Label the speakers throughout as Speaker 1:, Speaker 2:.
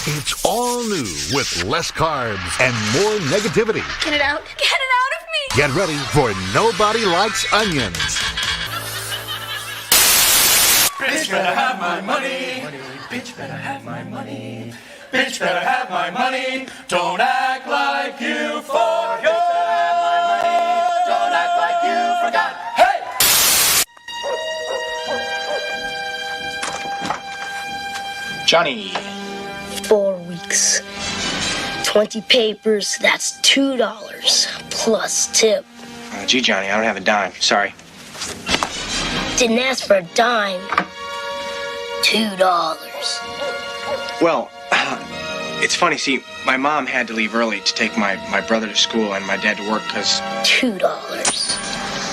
Speaker 1: It's all new with less carbs and more negativity.
Speaker 2: Get it out. Get it out of me.
Speaker 1: Get ready for Nobody Likes Onions.
Speaker 3: Bitch better have my money. Bitch better have my money. Bitch better have my money. Don't act like you forgot. Don't act like you forgot. Hey! Johnny.
Speaker 4: 4 weeks. 20 papers, that's $2 plus tip.
Speaker 5: Gee, Johnny, I don't have a dime. Sorry.
Speaker 4: Didn't ask for a dime. $2.
Speaker 5: Well, it's funny. See, my mom had to leave early to take my brother to school and my dad to work because...
Speaker 4: $2.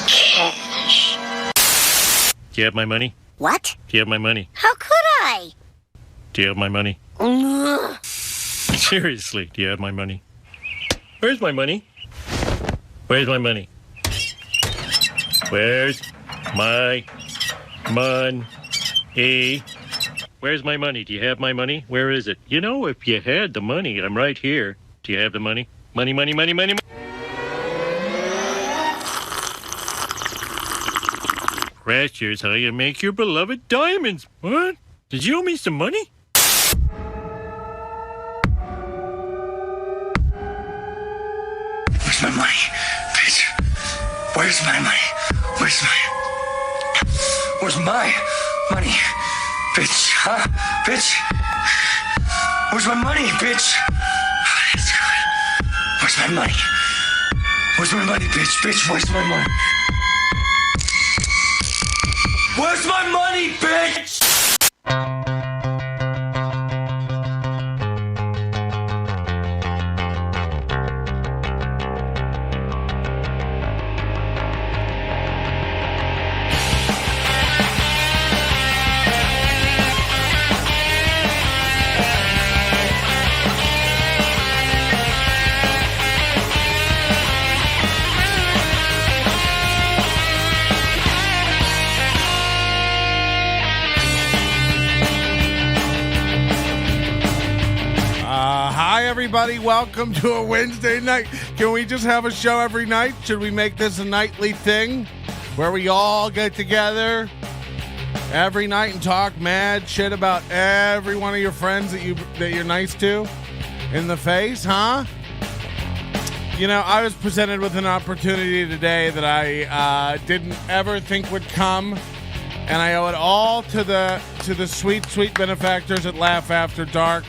Speaker 4: Cash.
Speaker 6: Do you have my money?
Speaker 7: What?
Speaker 6: Do you have my money?
Speaker 7: How could I?
Speaker 6: Do you have my money? Seriously, do you have my money? Where's my money? Where's my money? Where's my money? Where's my money? Do you have my money? Where is it? You know, if you had the money, I'm right here. Do you have the money? Money, money, money, money, money. Here's how you make your beloved diamonds. What? Did you owe me some money?
Speaker 3: Where's my money? Bitch. Where's my money? Where's my money? Bitch. Huh? Bitch. Where's my money, bitch? Where's my money? Where's my money, bitch? Bitch, where's my money? Where's my money, bitch?
Speaker 8: Everybody, welcome to a Wednesday night. Can we just have a show every night? Should we make this a nightly thing where we all get together every night and talk mad shit about every one of your friends that you're nice to in the face, huh? You know, I was presented with an opportunity today that I didn't ever think would come, and I owe it all to the sweet, sweet benefactors at Laugh After Dark.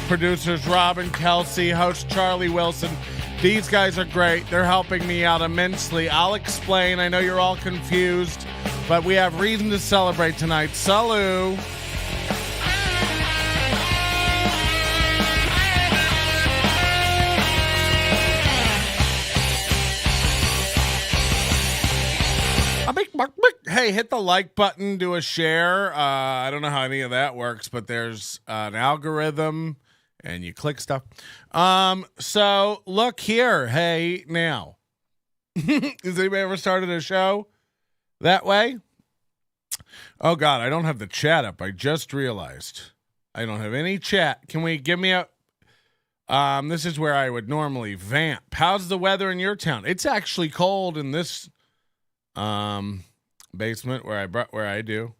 Speaker 8: Producers Rob and Kelsey, host Charlie Wilson. These guys are great. They're helping me out immensely. I'll explain. I know you're all confused, but we have reason to celebrate tonight. Salut. Hey, hit the like button, do a share. I don't know how any of that works, but there's an algorithm. And you click stuff. So look here. Hey, now. Has anybody ever started a show that way? Oh, God, I don't have the chat up. I just realized. I don't have any chat. Can we give me a... this is where I would normally vamp. How's the weather in your town? It's actually cold in this basement where I do.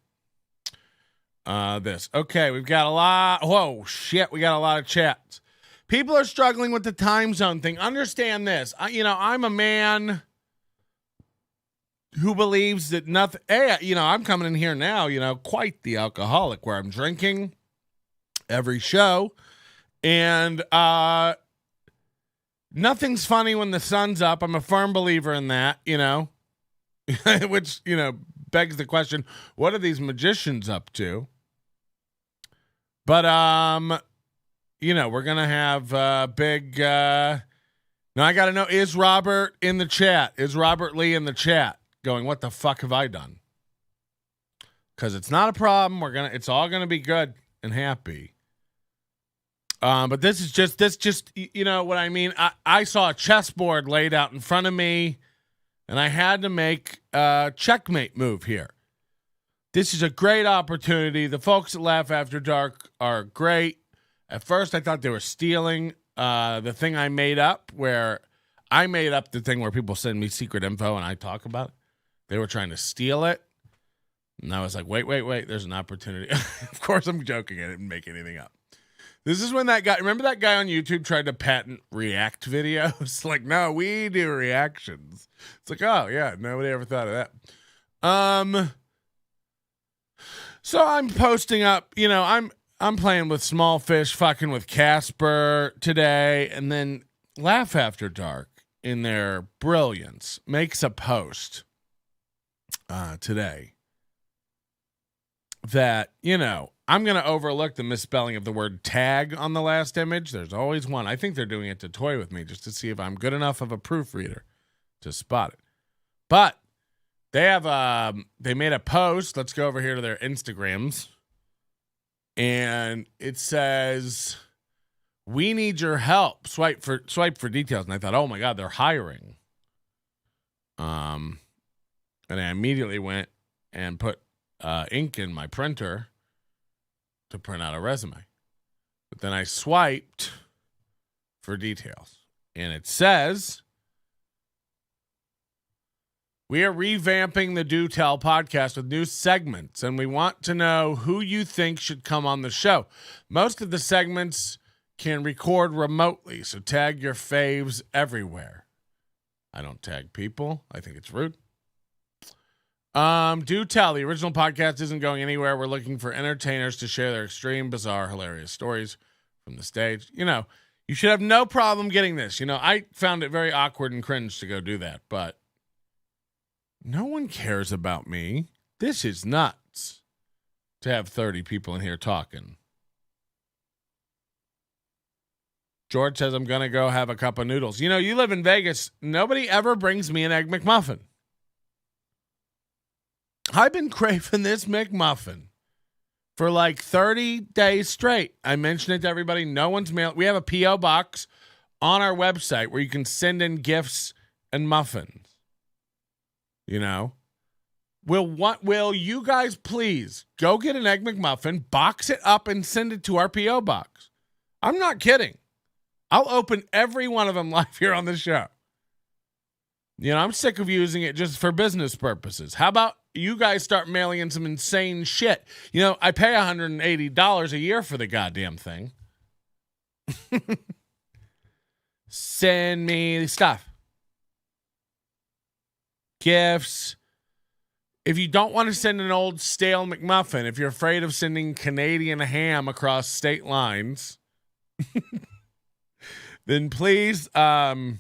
Speaker 8: This. Okay, we've got a lot. Whoa, shit, we got a lot of chats. People are struggling with the time zone thing. Understand this. I'm a man who believes that nothing. Hey, I'm coming in here now, quite the alcoholic where I'm drinking every show. And nothing's funny when the sun's up. I'm a firm believer in that, which, begs the question, what are these magicians up to? But, we're going to have big... Now, I got to know, is Robert in the chat? Is Robert Lee in the chat going, what the fuck have I done? Because it's not a problem. It's all going to be good and happy. But this just, you know what I mean? I saw a chessboard laid out in front of me, and I had to make a checkmate move here. This is a great opportunity. The folks at Laugh After Dark are great. At first, I thought they were stealing the thing I made up, where I made up the thing where people send me secret info and I talk about it. They were trying to steal it. And I was like, wait, there's an opportunity. Of course, I'm joking. I didn't make anything up. This is when that guy, remember that guy on YouTube tried to patent react videos? Like, no, we do reactions. It's like, oh, yeah, nobody ever thought of that. So I'm posting up, I'm playing with small fish, fucking with Casper today, and then Laugh After Dark, in their brilliance, makes a post today that, I'm going to overlook the misspelling of the word tag on the last image. There's always one. I think they're doing it to toy with me just to see if I'm good enough of a proofreader to spot it. But they have they made a post. Let's go over here to their Instagrams. And it says, "We need your help. Swipe for details." And I thought, oh my God, they're hiring. And I immediately went and put ink in my printer to print out a resume. But then I swiped for details. And it says, "We are revamping the Do Tell podcast with new segments, and we want to know who you think should come on the show. Most of the segments can record remotely, so tag your faves everywhere." I don't tag people. I think it's rude. Do Tell, the original podcast isn't going anywhere. We're looking for entertainers to share their extreme, bizarre, hilarious stories from the stage. You should have no problem getting this. I found it very awkward and cringe to go do that, but no one cares about me. This is nuts to have 30 people in here talking. George says, "I'm going to go have a cup of noodles." You live in Vegas. Nobody ever brings me an Egg McMuffin. I've been craving this McMuffin for like 30 days straight. I mentioned it to everybody. No one's mailed. We have a P.O. box on our website where you can send in gifts and muffins. Will you guys please go get an Egg McMuffin, box it up, and send it to our P.O. box? I'm not kidding. I'll open every one of them live here on the show. I'm sick of using it just for business purposes. How about you guys start mailing in some insane shit? I pay $180 a year for the goddamn thing. Send me stuff. Gifts. If you don't want to send an old stale McMuffin, if you're afraid of sending Canadian ham across state lines, then please, do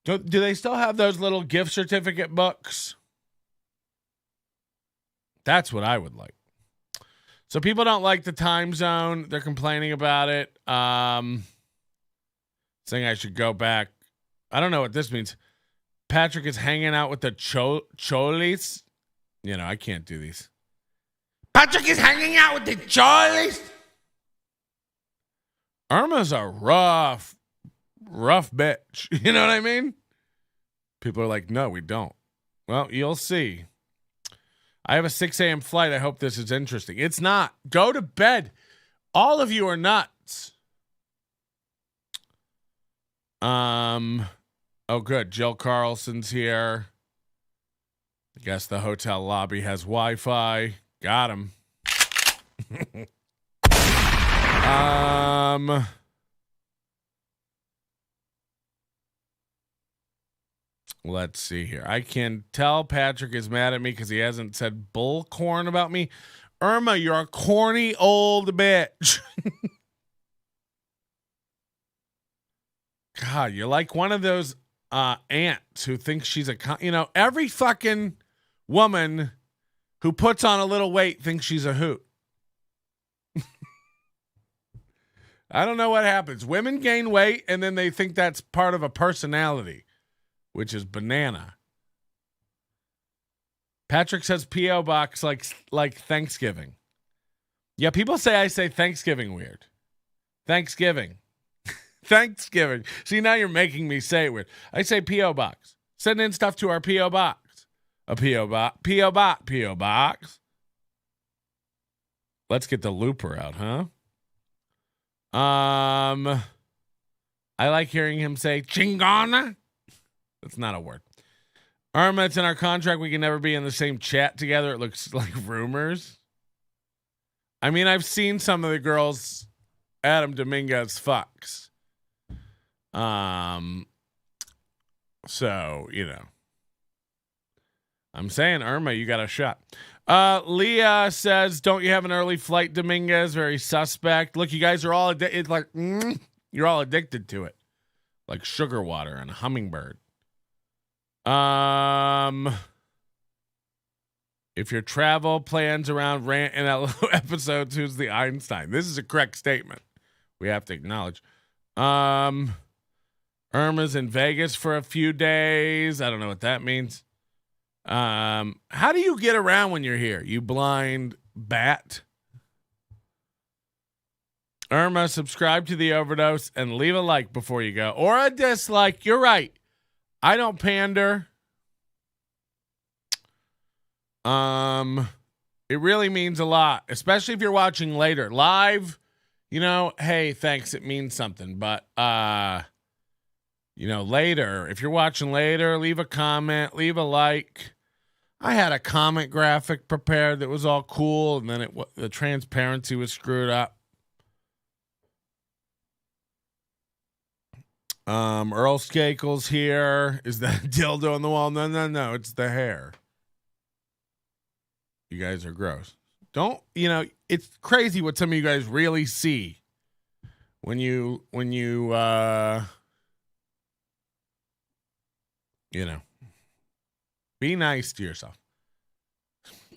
Speaker 8: they still have those little gift certificate books? That's what I would like. So people don't like the time zone. They're complaining about it. Saying I should go back. I don't know what this means. Patrick is hanging out with the Cholis. I can't do these. Patrick is hanging out with the Cholis. Irma's a rough bitch. You know what I mean? People are like, no, we don't. Well, you'll see. I have a 6 a.m. flight. I hope this is interesting. It's not. Go to bed. All of you are nuts. Oh, good. Jill Carlson's here. I guess the hotel lobby has Wi-Fi. Got him. Let's see here. I can tell Patrick is mad at me because he hasn't said bullcorn about me. Irma, you're a corny old bitch. God, you're like one of those aunts who thinks she's every fucking woman who puts on a little weight thinks she's a hoot. I don't know what happens. Women gain weight and then they think that's part of a personality, which is banana. Patrick says P.O. box like Thanksgiving. Yeah, people say I say Thanksgiving weird. Thanksgiving. Thanksgiving. See, now you're making me say it weird. I say P.O. box. Send in stuff to our P.O. box. A P.O. box. P.O. box. P.O. box. Let's get the looper out, huh? I like hearing him say chingona. That's not a word. Irma, it's in our contract. We can never be in the same chat together. It looks like rumors. I mean, I've seen some of the girls Adam Dominguez fucks. So, you know. I'm saying, Irma, you got a shot. Leah says, don't you have an early flight, Dominguez? Very suspect. Look, you guys are all it's like you're all addicted to it. Like sugar water and a hummingbird. If your travel plans around rant and NLO episodes, who's the Einstein? This is a correct statement. We have to acknowledge. Irma's in Vegas for a few days. I don't know what that means. How do you get around when you're here? You blind bat. Irma, subscribe to the Overdose and leave a like before you go. Or a dislike. You're right. I don't pander. It really means a lot, especially if you're watching later. Live, you know, hey, thanks, it means something. But you know, later, if you're watching later, leave a comment, leave a like. I had a comment graphic prepared that was all cool, and then the transparency was screwed up. Earl Skakel's here. Is that dildo on the wall? No, it's the hair. You guys are gross. Don't, you know, it's crazy what some of you guys really see when you you know, be nice to yourself.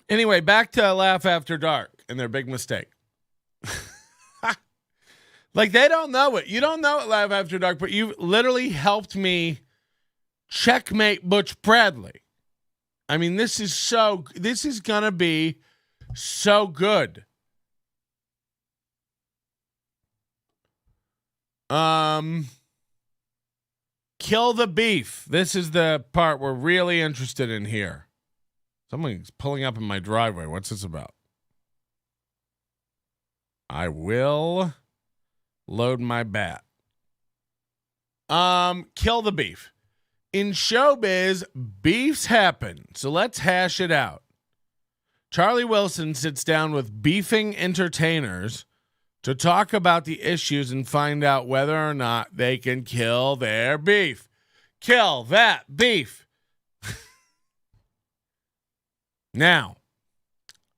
Speaker 8: Anyway, back to Laugh After Dark and their big mistake. Like, they don't know it. You don't know it, Laugh After Dark, but you've literally helped me checkmate Butch Bradley. I mean, this is going to be so good. Kill the beef. This is the part we're really interested in here. Someone's pulling up in my driveway. What's this about? I will load my bat. Kill the beef. In showbiz, beefs happen, so let's hash it out. Charlie Wilson sits down with beefing entertainers to talk about the issues and find out whether or not they can kill their beef. Kill that beef. Now,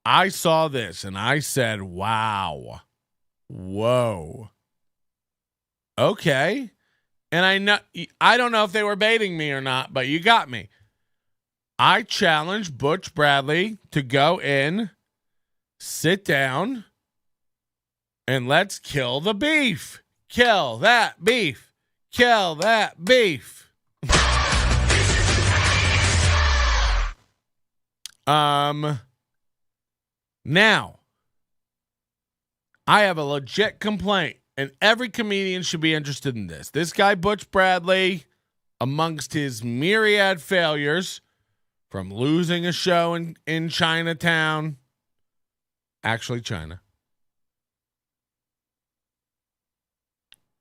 Speaker 8: I saw this and I said, wow. Whoa. Okay. And I don't know if they were baiting me or not, but you got me. I challenged Butch Bradley to go in, sit down, and let's kill the beef. Kill that beef. Kill that beef. Now, I have a legit complaint, and every comedian should be interested in this. This guy, Butch Bradley, amongst his myriad failures, from losing a show in Chinatown, actually China,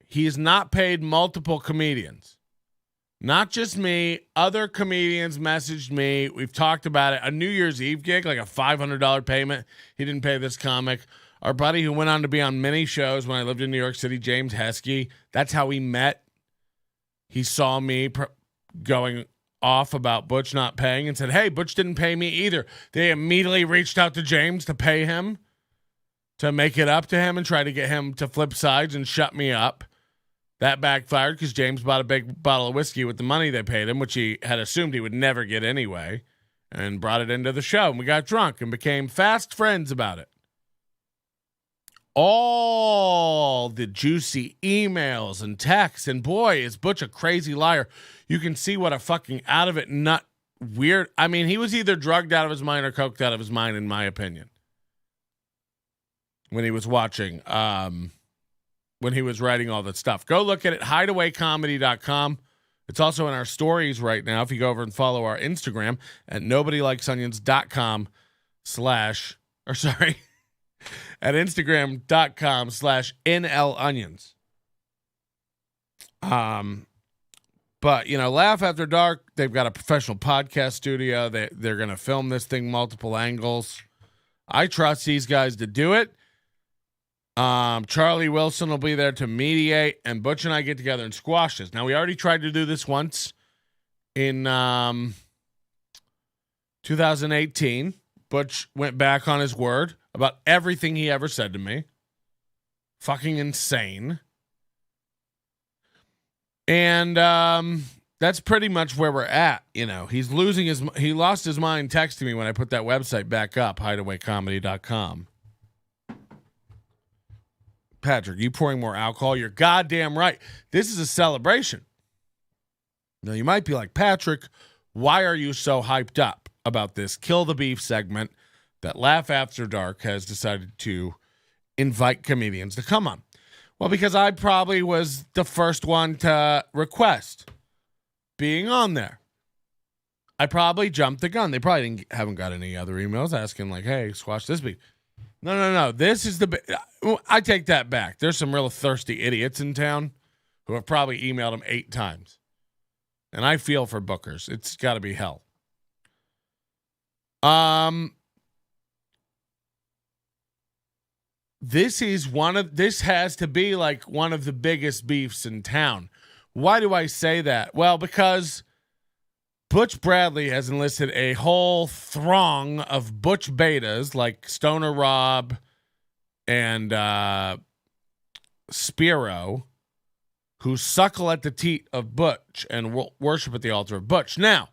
Speaker 8: he has not paid multiple comedians. Not just me. Other comedians messaged me. We've talked about it. A New Year's Eve gig, like a $500 payment. He didn't pay this comic. Our buddy who went on to be on many shows when I lived in New York City, James Heskey, that's how we met. He saw me going off about Butch not paying and said, hey, Butch didn't pay me either. They immediately reached out to James to pay him, to make it up to him and try to get him to flip sides and shut me up. That backfired because James bought a big bottle of whiskey with the money they paid him, which he had assumed he would never get anyway, and brought it into the show. And we got drunk and became fast friends about it. All the juicy emails and texts, and boy, is Butch a crazy liar. You can see what a fucking out of it nut weird. I mean, he was either drugged out of his mind or coked out of his mind, in my opinion, when he was watching, when he was writing all that stuff. Go look at it, hideawaycomedy.com. It's also in our stories right now. If you go over and follow our Instagram at nobodylikesonions.com at Instagram.com/NLOnions. But, Laugh After Dark, they've got a professional podcast studio. They're going to film this thing multiple angles. I trust these guys to do it. Charlie Wilson will be there to mediate, and Butch and I get together and squash this. Now, we already tried to do this once in 2018. Butch went back on his word about everything he ever said to me. Fucking insane. And that's pretty much where we're at. He lost his mind texting me when I put that website back up, hideawaycomedy.com. Patrick, you pouring more alcohol? You're goddamn right. This is a celebration. Now, you might be like, Patrick, why are you so hyped up about this Kill the Beef segment that Laugh After Dark has decided to invite comedians to come on? Well, because I probably was the first one to request being on there. I probably jumped the gun. They probably haven't got any other emails asking like, hey, squash this beef. No. This is I take that back. There's some real thirsty idiots in town who have probably emailed them 8 times. And I feel for bookers. It's got to be hell. This has to be like one of the biggest beefs in town. Why do I say that? Well, because Butch Bradley has enlisted a whole throng of Butch betas like Stoner Rob and Spiro, who suckle at the teat of Butch and worship at the altar of Butch. Now,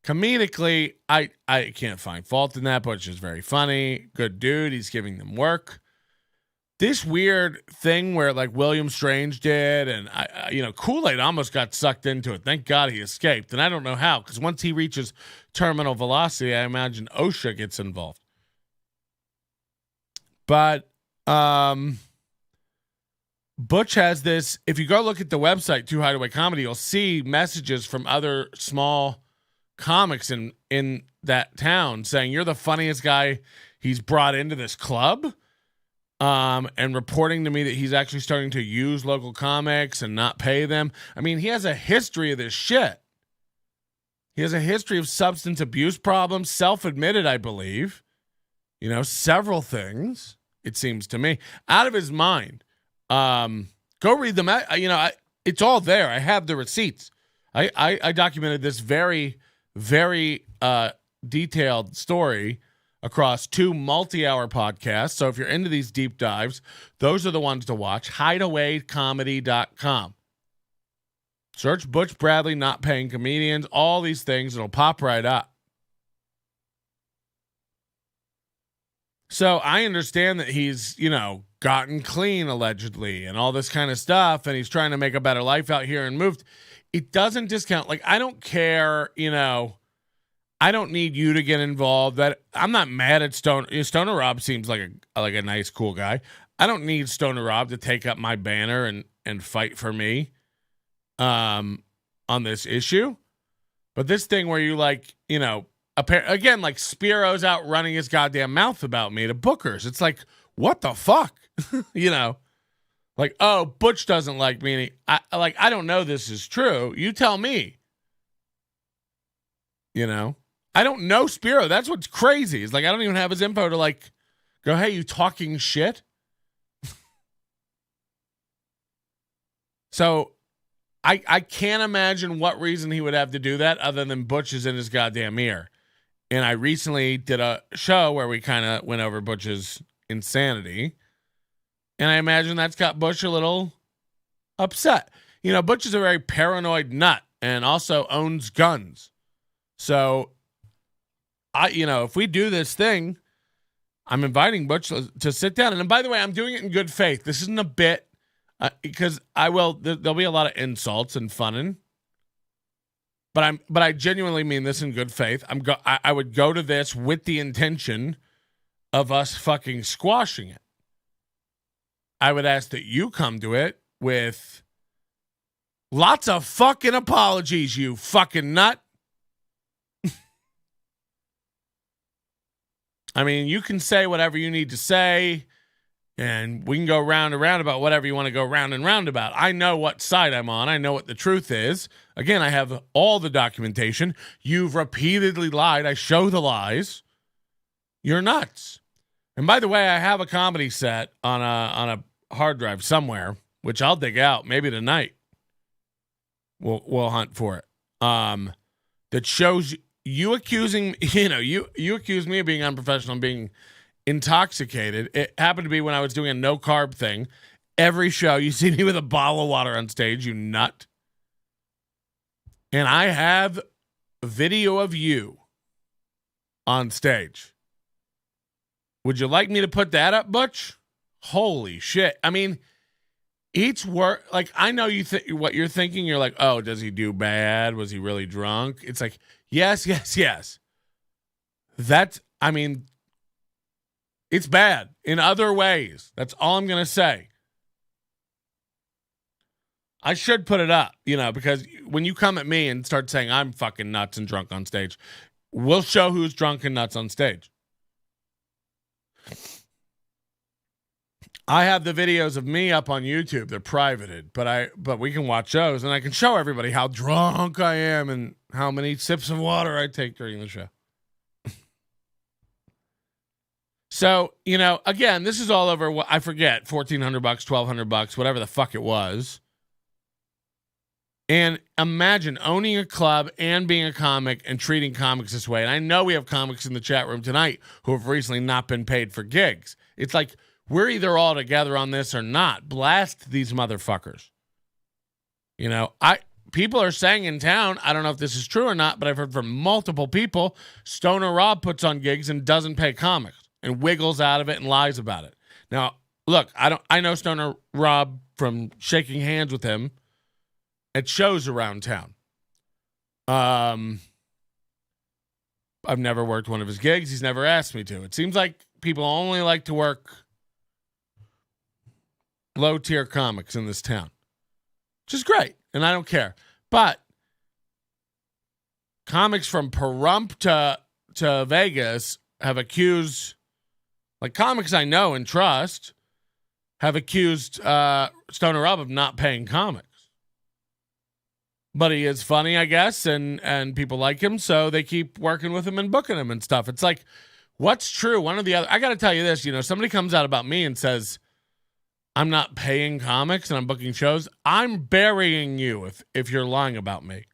Speaker 8: comedically, I can't find fault in that. Butch is very funny. Good dude. He's giving them work. This weird thing where like William Strange did, and Kool-Aid almost got sucked into it. Thank God he escaped, and I don't know how, because once he reaches terminal velocity, I imagine OSHA gets involved. But Butch has this. If you go look at the website, Too Hideaway Comedy, you'll see messages from other small comics in that town saying you're the funniest guy he's brought into this club. And reporting to me that he's actually starting to use local comics and not pay them. I mean, he has a history of this shit. He has a history of substance abuse problems, self-admitted, I believe. Several things, it seems to me. Out of his mind. Go read them. It's all there. I have the receipts. I documented this very, very detailed story across 2 multi-hour podcasts. So if you're into these deep dives, those are the ones to watch. hideawaycomedy.com. Search Butch Bradley not paying comedians, all these things. It'll pop right up. So I understand that he's, gotten clean allegedly and all this kind of stuff, and he's trying to make a better life out here and moved. It doesn't discount. Like, I don't care, I don't need you to get involved. That I'm not mad at Stoner Rob seems like a nice, cool guy. I don't need Stoner Rob to take up my banner and fight for me on this issue. But this thing where you again, like Spiro's out running his goddamn mouth about me to bookers. It's like, what the fuck? Like, oh, Butch doesn't like me. I don't know this is true. You tell me. I don't know Spiro. That's what's crazy. It's like I don't even have his info to go, hey, you talking shit? So I can't imagine what reason he would have to do that other than Butch is in his goddamn ear. And I recently did a show where we kind of went over Butch's insanity. And I imagine that's got Butch a little upset. Butch is a very paranoid nut and also owns guns. So if we do this thing, I'm inviting Butch to sit down. And by the way, I'm doing it in good faith. This isn't a bit because there'll be a lot of insults and funning. But I genuinely mean this in good faith. I would go to this with the intention of us fucking squashing it. I would ask that you come to it with lots of fucking apologies, you fucking nut. I mean, you can say whatever you need to say, and we can go round and round about whatever you want to go round and round about. I know what side I'm on. I know what the truth is. Again, I have all the documentation. You've repeatedly lied. I show the lies. You're nuts. And by the way, I have a comedy set on a hard drive somewhere, which I'll dig out maybe tonight. We'll hunt for it. That shows you accusing, you accuse me of being unprofessional and being intoxicated. It happened to be when I was doing a no carb thing. Every show you see me with a bottle of water on stage, you nut. And I have a video of you on stage. Would you like me to put that up, Butch? Holy shit. I mean, each word, like, I know what you're thinking. You're like, oh, does he do bad? Was he really drunk? It's like, yes. It's bad in other ways. That's all I'm going to say. I should put it up, because when you come at me and start saying I'm fucking nuts and drunk on stage, we'll show who's drunk and nuts on stage. I have the videos of me up on YouTube. They're privated, but we can watch those, and I can show everybody how drunk I am and how many sips of water I take during the show. So, again, this is all over, I forget, $1,400, $1,200, whatever the fuck it was. And imagine owning a club and being a comic and treating comics this way. And I know we have comics in the chat room tonight who have recently not been paid for gigs. It's like, we're either all together on this or not. Blast these motherfuckers. People are saying in town, I don't know if this is true or not, but I've heard from multiple people, Stoner Rob puts on gigs and doesn't pay comics and wiggles out of it and lies about it. Now, look, I know Stoner Rob from shaking hands with him at shows around town. I've never worked one of his gigs. He's never asked me to. It seems like people only like to work low-tier comics in this town, which is great, and I don't care. But comics from Pahrump to Vegas have accused, like comics I know and trust, have accused Stoner Rob of not paying comics. But he is funny, I guess, and people like him, so they keep working with him and booking him and stuff. It's like, what's true? One or the other. I got to tell you this, somebody comes out about me and says, I'm not paying comics and I'm booking shows. I'm burying you if you're lying about me.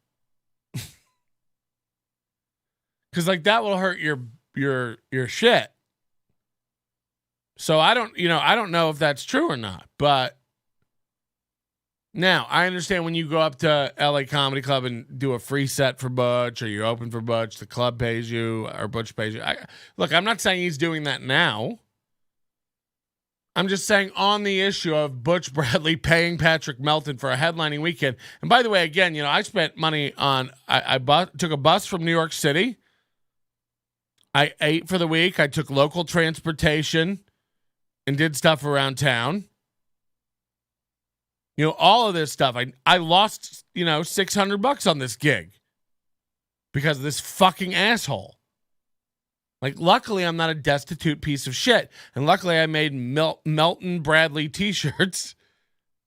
Speaker 8: Because like that will hurt your shit. So I don't know if that's true or not. But now I understand when you go up to LA Comedy Club and do a free set for Butch, or you open for Butch, the club pays you or Butch pays you. Look, I'm not saying he's doing that now. I'm just saying on the issue of Butch Bradley paying Patrick Melton for a headlining weekend. And by the way, again, I spent money on, I took a bus from New York City. I ate for the week. I took local transportation and did stuff around town. All of this stuff. I lost, $600 on this gig because of this fucking asshole. Like, luckily, I'm not a destitute piece of shit. And luckily, I made Melton Bradley t-shirts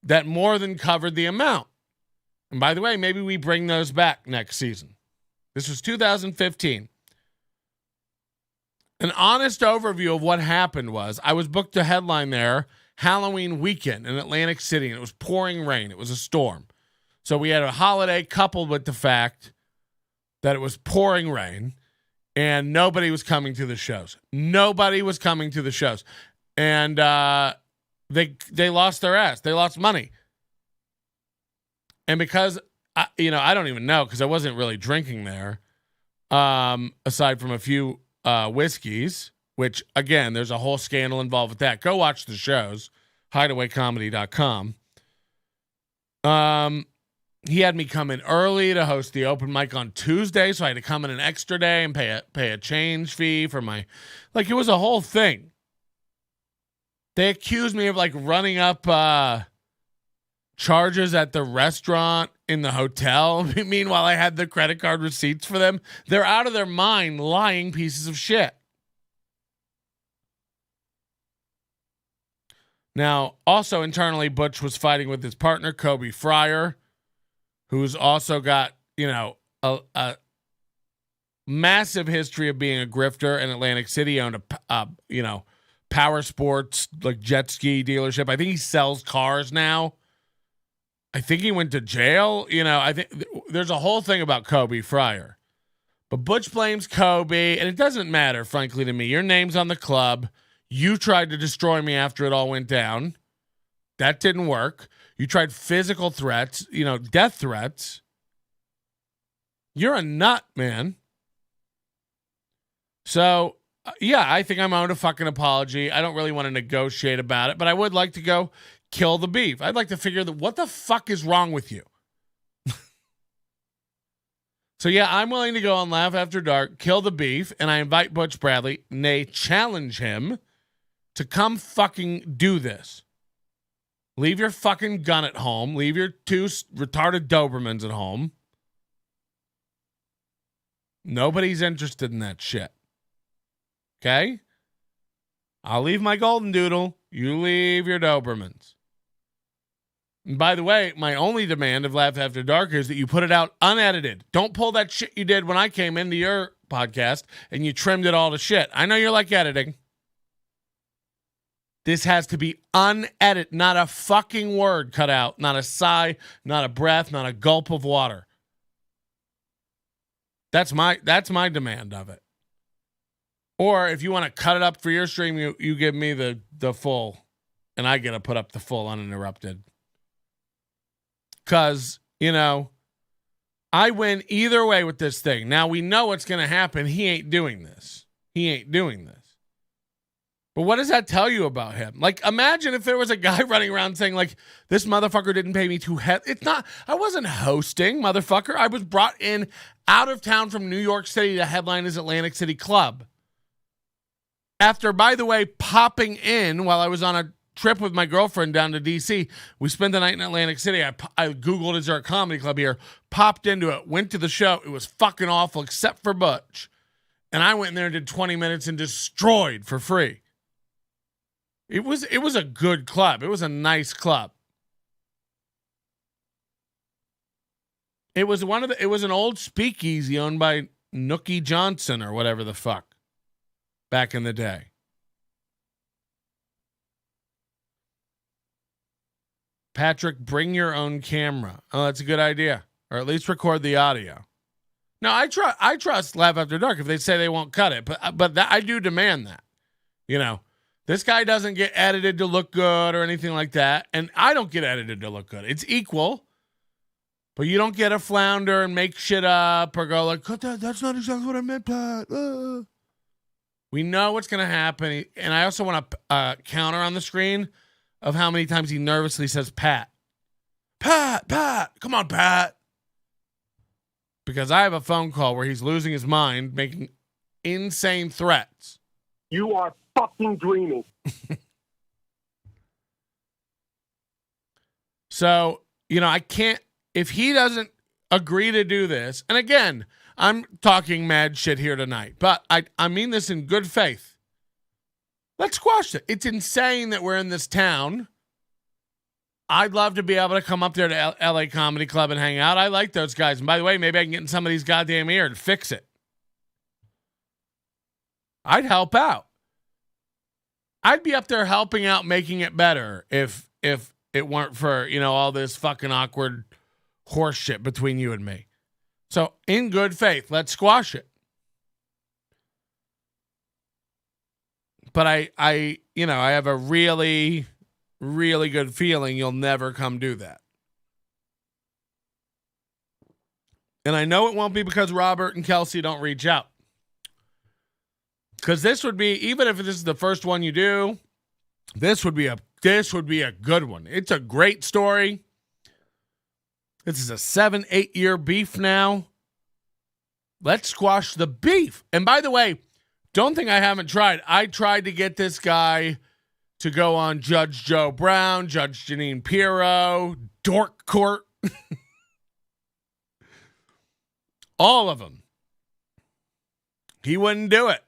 Speaker 8: that more than covered the amount. And by the way, maybe we bring those back next season. This was 2015. An honest overview of what happened was I was booked to headline there Halloween weekend in Atlantic City, and it was pouring rain. It was a storm. So we had a holiday coupled with the fact that it was pouring rain. And nobody was coming to the shows. Nobody was coming to the shows. And they lost their ass. They lost money. And because, I don't even know, because I wasn't really drinking there, aside from a few whiskeys, which, again, there's a whole scandal involved with that. Go watch the shows, hideawaycomedy.com. He had me come in early to host the open mic on Tuesday, so I had to come in an extra day and pay a change fee for my... Like, it was a whole thing. They accused me of, like, running up charges at the restaurant in the hotel. Meanwhile, I had the credit card receipts for them. They're out of their mind lying pieces of shit. Now, also internally, Butch was fighting with his partner, Coby Frier, who's also got, a massive history of being a grifter in Atlantic City. Owned a power sports, like jet ski dealership. I think he sells cars now. I think he went to jail. I think there's a whole thing about Coby Frier. But Butch blames Coby, and it doesn't matter, frankly, to me. Your name's on the club. You tried to destroy me after it all went down. That didn't work. You tried physical threats, death threats. You're a nut, man. So, I think I'm owed a fucking apology. I don't really want to negotiate about it, but I would like to go kill the beef. I'd like to figure what the fuck is wrong with you? So, I'm willing to go on Laugh After Dark, kill the beef, and I invite Butch Bradley, nay, challenge him to come fucking do this. Leave your fucking gun at home. Leave your two retarded Dobermans at home. Nobody's interested in that shit. Okay? I'll leave my golden doodle. You leave your Dobermans. And by the way, my only demand of Laugh After Dark is that you put it out unedited. Don't pull that shit you did when I came into your podcast and you trimmed it all to shit. I know you're like editing. This has to be unedited. Not a fucking word cut out. Not a sigh, not a breath, not a gulp of water. That's my demand of it. Or if you want to cut it up for your stream, you give me the full, and I get to put up the full uninterrupted. Because, I win either way with this thing. Now, we know what's going to happen. He ain't doing this. But what does that tell you about him? Like, imagine if there was a guy running around saying, like, this motherfucker didn't pay me it's not, I wasn't hosting, motherfucker. I was brought in out of town from New York City to headline his Atlantic City club. After, by the way, popping in while I was on a trip with my girlfriend down to D.C., we spent the night in Atlantic City. I Googled, is there a comedy club here? Popped into it, went to the show. It was fucking awful, except for Butch. And I went in there and did 20 minutes and destroyed for free. It was a good club. It was a nice club. It was an old speakeasy owned by Nookie Johnson or whatever the fuck back in the day. Patrick, bring your own camera. Oh, that's a good idea. Or at least record the audio. No, I trust Laugh After Dark if they say they won't cut it, but I do demand that. This guy doesn't get edited to look good or anything like that, and I don't get edited to look good. It's equal, but you don't get a flounder and make shit up or go like, that's not exactly what I meant, Pat. We know what's going to happen, and I also want a counter on the screen of how many times he nervously says Pat. Pat, come on, Pat. Because I have a phone call where he's losing his mind, making insane threats.
Speaker 7: You are fucking dreaming.
Speaker 8: So, I can't, if he doesn't agree to do this, and again, I'm talking mad shit here tonight, but I mean this in good faith. Let's squash it. It's insane that we're in this town. I'd love to be able to come up there to LA Comedy Club and hang out. I like those guys. And by the way, maybe I can get in some of these goddamn ear and fix it. I'd help out. I'd be up there helping out, making it better if it weren't for, all this fucking awkward horse shit between you and me. So in good faith, let's squash it. But I have a really, really good feeling you'll never come do that. And I know it won't be because Robert and Kelsey don't reach out. Because this would be, even if this is the first one you do, this would be a good one. It's a great story. This is a 7-8 year beef now. Let's squash the beef. And by the way, don't think I haven't tried. I tried to get this guy to go on Judge Joe Brown, Judge Janine Pirro, Dork Court. All of them. He wouldn't do it.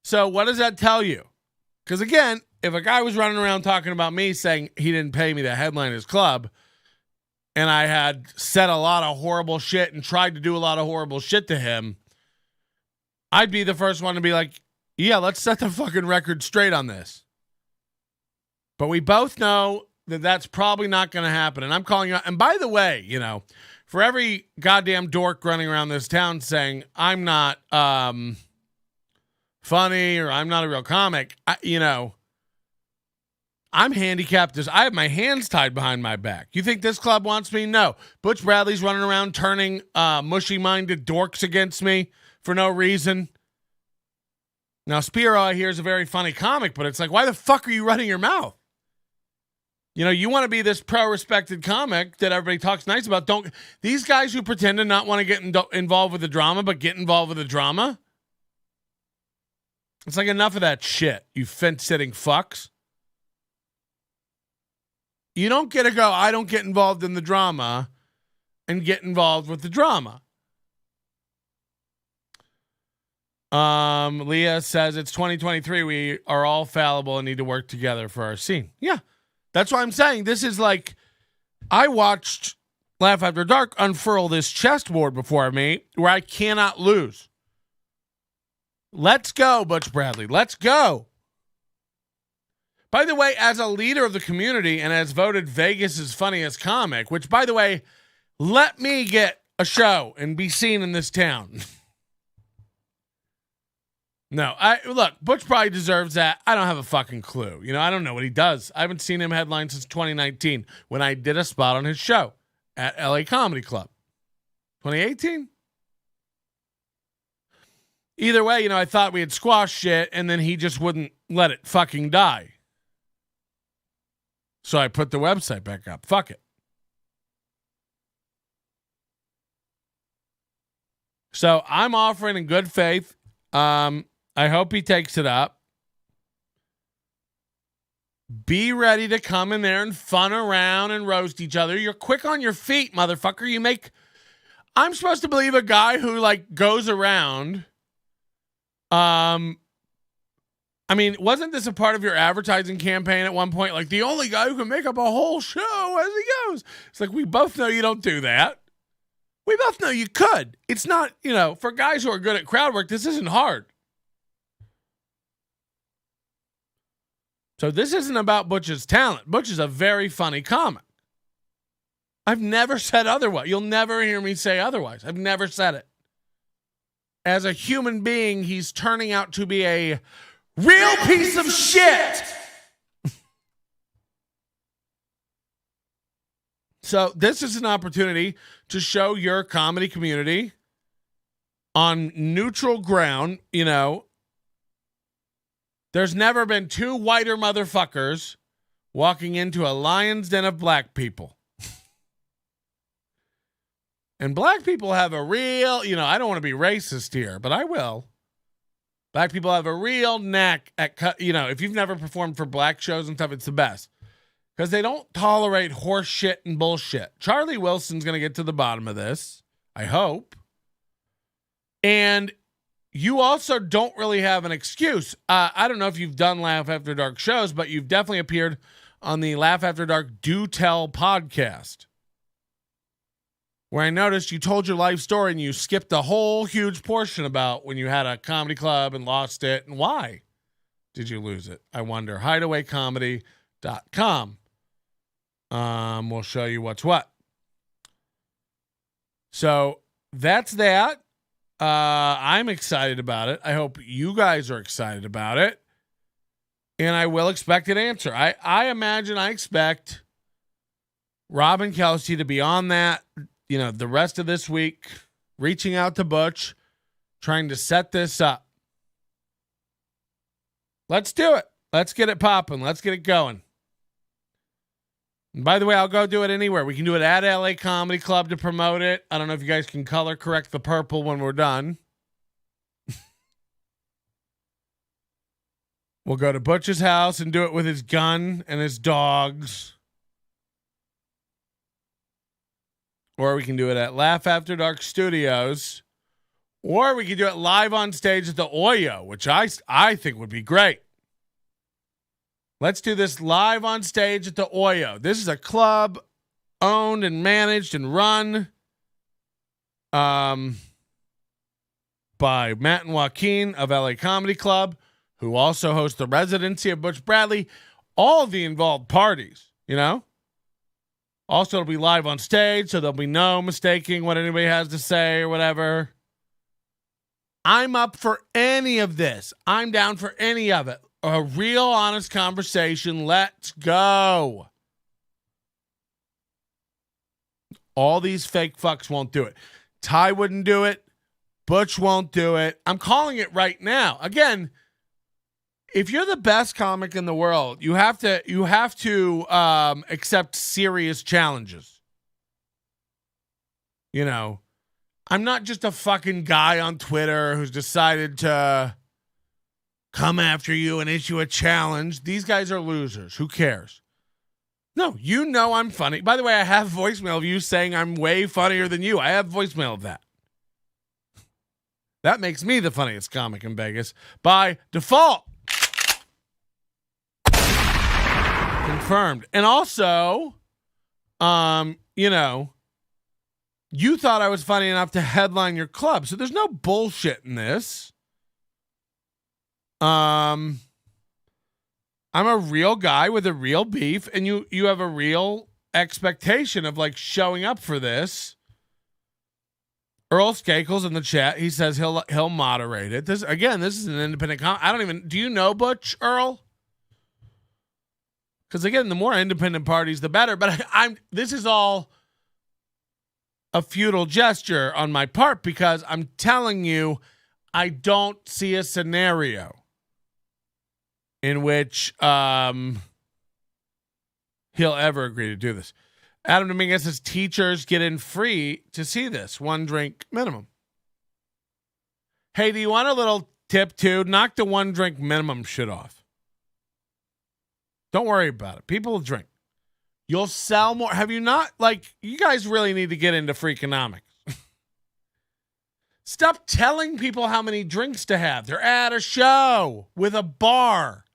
Speaker 8: So what does that tell you? Because again, if a guy was running around talking about me saying he didn't pay me to headline his club, and I had said a lot of horrible shit and tried to do a lot of horrible shit to him, I'd be the first one to be like, yeah, let's set the fucking record straight on this. But we both know that that's probably not going to happen. And I'm calling you out. And by the way, you know, for every goddamn dork running around this town saying I'm not funny or I'm not a real comic, I'm handicapped. I have my hands tied behind my back. You think this club wants me? No. Butch Bradley's running around turning mushy-minded dorks against me for no reason. Now, Spiro, I hear, is a very funny comic, but it's like, why the fuck are you running your mouth? You know, you want to be this pro-respected comic that everybody talks nice about. These guys who pretend to not want to get involved with the drama, but get involved with the drama. It's like, enough of that shit, you fence-sitting fucks. You don't get to go, I don't get involved in the drama, and get involved with the drama. Leah says it's 2023. We are all fallible and need to work together for our scene. Yeah, that's why I'm saying this is like, I watched Laugh After Dark unfurl this chessboard before me where I cannot lose. Let's go, Butch Bradley. Let's go. By the way, as a leader of the community and as voted Vegas' funniest comic, which, by the way, let me get a show and be seen in this town. No, look, Butch probably deserves that. I don't have a fucking clue. You know, I don't know what he does. I haven't seen him headline since 2019 when I did a spot on his show at LA Comedy Club. 2018? Either way, you know, I thought we had squashed shit and then he just wouldn't let it fucking die. So I put the website back up. Fuck it. So I'm offering in good faith. I hope he takes it up. Be ready to come in there and fun around and roast each other. You're quick on your feet, motherfucker. I'm supposed to believe a guy who like goes around. I mean, wasn't this a part of your advertising campaign at one point? Like, the only guy who can make up a whole show as he goes. It's like, we both know you don't do that. We both know you could. It's not, you know, for guys who are good at crowd work, this isn't hard. So this isn't about Butch's talent. Butch is a very funny comic. I've never said otherwise. You'll never hear me say otherwise. I've never said it. As a human being, he's turning out to be a real piece of shit. So this is an opportunity to show your comedy community on neutral ground. You know, there's never been two whiter motherfuckers walking into a lion's den of black people. And black people have a real, you know, I don't want to be racist here, but I will. Black people have a real knack at, you know, if you've never performed for black shows and stuff, it's the best. Because they don't tolerate horse shit and bullshit. Charlie Wilson's going to get to the bottom of this, I hope. And you also don't really have an excuse. I don't know if you've done Laugh After Dark shows, but you've definitely appeared on the Laugh After Dark Do Tell podcast, where I noticed you told your life story and you skipped a whole huge portion about when you had a comedy club and lost it and why did you lose it? I wonder. Hideawaycomedy.com. We'll show you what's what. So that's that. I'm excited about it. I hope you guys are excited about it. And I will expect an answer. I expect Rob and Kelsey to be on that, you know, the rest of this week, reaching out to Butch, trying to set this up. Let's do it. Let's get it popping. Let's get it going. And by the way, I'll go do it anywhere. We can do it at LA Comedy Club to promote it. I don't know if you guys can color correct the purple when we're done. We'll go to Butch's house and do it with his gun and his dogs. Or we can do it at Laugh After Dark Studios. Or we can do it live on stage at the Oyo, which I think would be great. Let's do this live on stage at the Oyo. This is a club owned and managed and run by Matt and Joaquin of LA Comedy Club, who also host the residency of Butch Bradley. All the involved parties, you know? Also, it'll be live on stage, so there'll be no mistaking what anybody has to say or whatever. I'm up for any of this. I'm down for any of it. A real, honest conversation. Let's go. All these fake fucks won't do it. Ty wouldn't do it. Butch won't do it. I'm calling it right now. Again, if you're the best comic in the world, you have to accept serious challenges. You know, I'm not just a fucking guy on Twitter who's decided to come after you and issue a challenge. These guys are losers. Who cares? No, you know I'm funny. By the way, I have voicemail of you saying I'm way funnier than you. I have voicemail of that. That makes me the funniest comic in Vegas by default. Confirmed. And also, you know, you thought I was funny enough to headline your club. So there's no bullshit in this. I'm a real guy with a real beef, and you have a real expectation of like showing up for this. Earl Skakel's in the chat. He says he'll moderate it. This is an independent do you know Butch, Earl? Because again, the more independent parties, the better. But this is all a futile gesture on my part because I'm telling you, I don't see a scenario in which he'll ever agree to do this. Adam Dominguez says teachers get in free to see this. 1 drink minimum. Hey, do you want a little tip too? Knock the 1 drink minimum shit off. Don't worry about it. People will drink. You'll sell more. Have you not? Like, you guys really need to get into Freakonomics. Stop telling people how many drinks to have. They're at a show with a bar.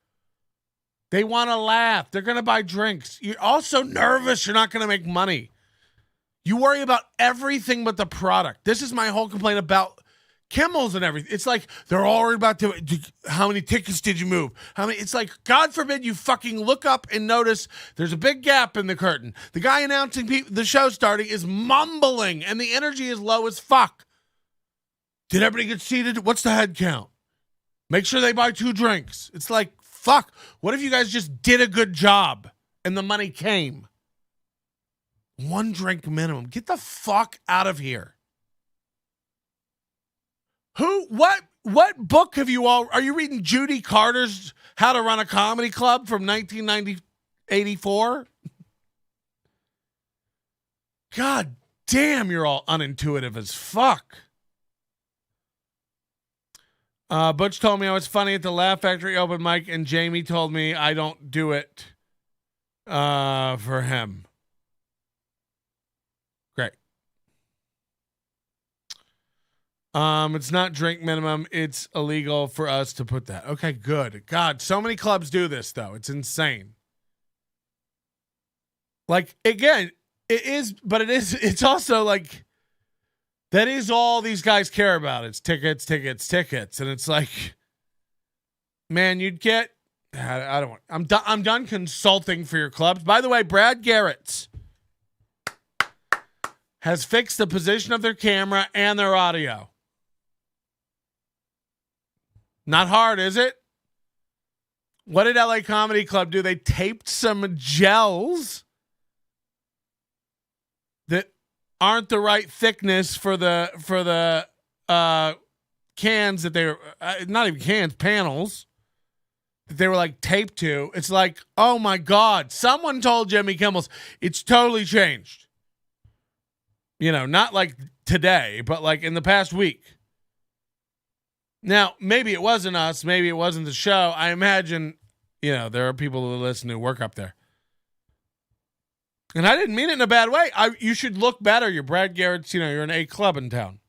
Speaker 8: They want to laugh. They're going to buy drinks. You're also nervous you're not going to make money. You worry about everything but the product. This is my whole complaint about Kimmels and everything. It's like they're all worried about how many tickets did you move? How many? It's like, God forbid you fucking look up and notice there's a big gap in the curtain. The guy announcing the show starting is mumbling and the energy is low as fuck. Did everybody get seated? What's the head count? Make sure they buy 2 drinks. It's like, fuck. What if you guys just did a good job and the money came? 1 drink minimum. Get the fuck out of here. What book have you all, are you reading Judy Carter's How to Run a Comedy Club from 1984? God damn, you're all unintuitive as fuck. Butch told me I was funny at the Laugh Factory open mic, and Jamie told me I don't do it for him. Great. It's not drink minimum. It's illegal for us to put that. Okay, good. God, so many clubs do this, though. It's insane. Like, again, it's also like, that is all these guys care about. It's tickets, tickets, tickets. And it's like, man, you'd get, I don't want, I'm done consulting for your clubs. By the way, Brad Garrett has fixed the position of their camera and their audio. Not hard, is it? What did LA Comedy Club do? They taped some gels that aren't the right thickness for the cans that they were, not even cans, panels that they were like taped to. It's like, oh my God, someone told Jimmy Kimmel's it's totally changed. You know, not like today, but like in the past week. Now, maybe it wasn't us, maybe it wasn't the show. I imagine, you know, there are people who listen who work up there. And I didn't mean it in a bad way. You should look better. You're Brad Garrett's, you know, you're in a club in town.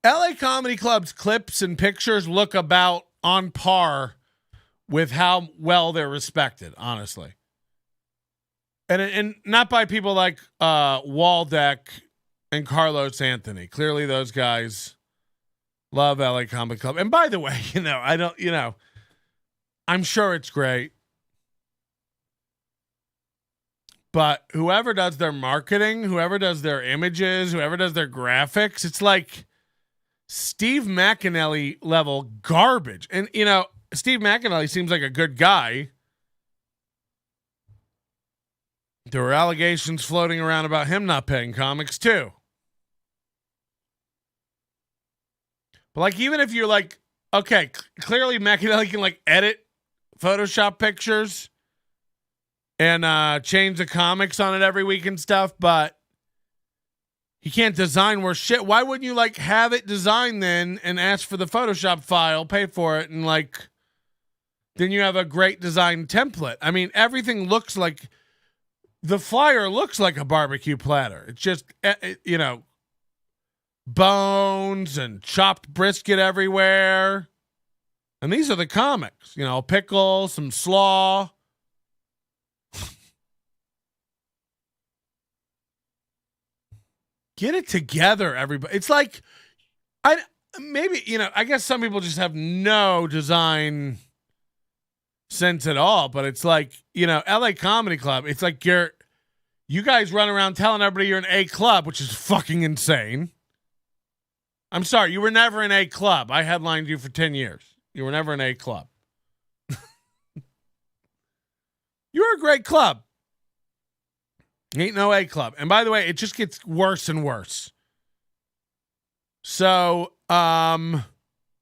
Speaker 8: LA Comedy Club's clips and pictures look about on par with how well they're respected, honestly. And not by people like Waldeck and Carlos Anthony. Clearly those guys love LA Comedy Club. And by the way, I'm sure it's great. But whoever does their marketing, whoever does their images, whoever does their graphics, it's like Steve McAnally level garbage. And, Steve McAnally seems like a good guy. There were allegations floating around about him not paying comics, too. But, like, even if you're like, okay, clearly McAnally can, like, edit Photoshop pictures and change the comics on it every week and stuff, but he can't design worse shit. Why wouldn't you, like, have it designed then and ask for the Photoshop file, pay for it, and, like, then you have a great design template? I mean, everything looks like, the flyer looks like a barbecue platter. It's just, bones and chopped brisket everywhere. And these are the comics, pickle, some slaw. Get it together, everybody. It's like, I guess some people just have no design sense at all, but it's like, LA Comedy Club, it's like you guys run around telling everybody you're an A club, which is fucking insane. I'm sorry, you were never an A club. I headlined you for 10 years. You were never an A club. You're a great club. Ain't no A club. And by the way, it just gets worse and worse. So, the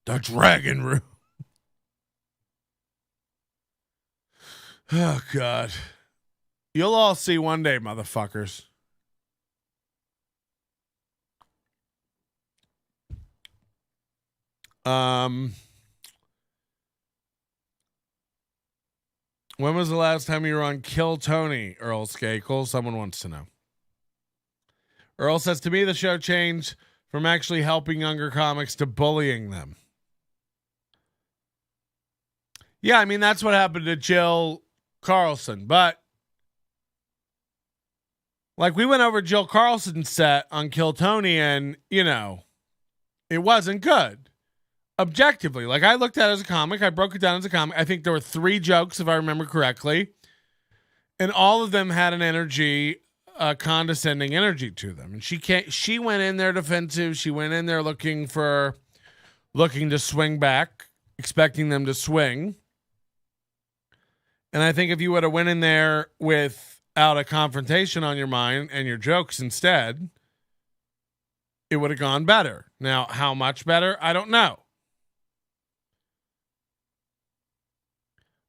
Speaker 8: Dragon Room. Oh, God. You'll all see one day, motherfuckers. When was the last time you were on Kill Tony, Earl Skakel? Someone wants to know. Earl says, to me, the show changed from actually helping younger comics to bullying them. Yeah, I mean, that's what happened to Jill Carlson. But, like, we went over Jill Carlson's set on Kill Tony, and, it wasn't good. Objectively, like, I looked at it as a comic. I broke it down as a comic. I think there were 3 jokes, if I remember correctly. And all of them had an energy, condescending energy to them. And she went in there defensive. She went in there looking to swing back, expecting them to swing. And I think if you would have went in there without a confrontation on your mind and your jokes instead, it would have gone better. Now, how much better? I don't know.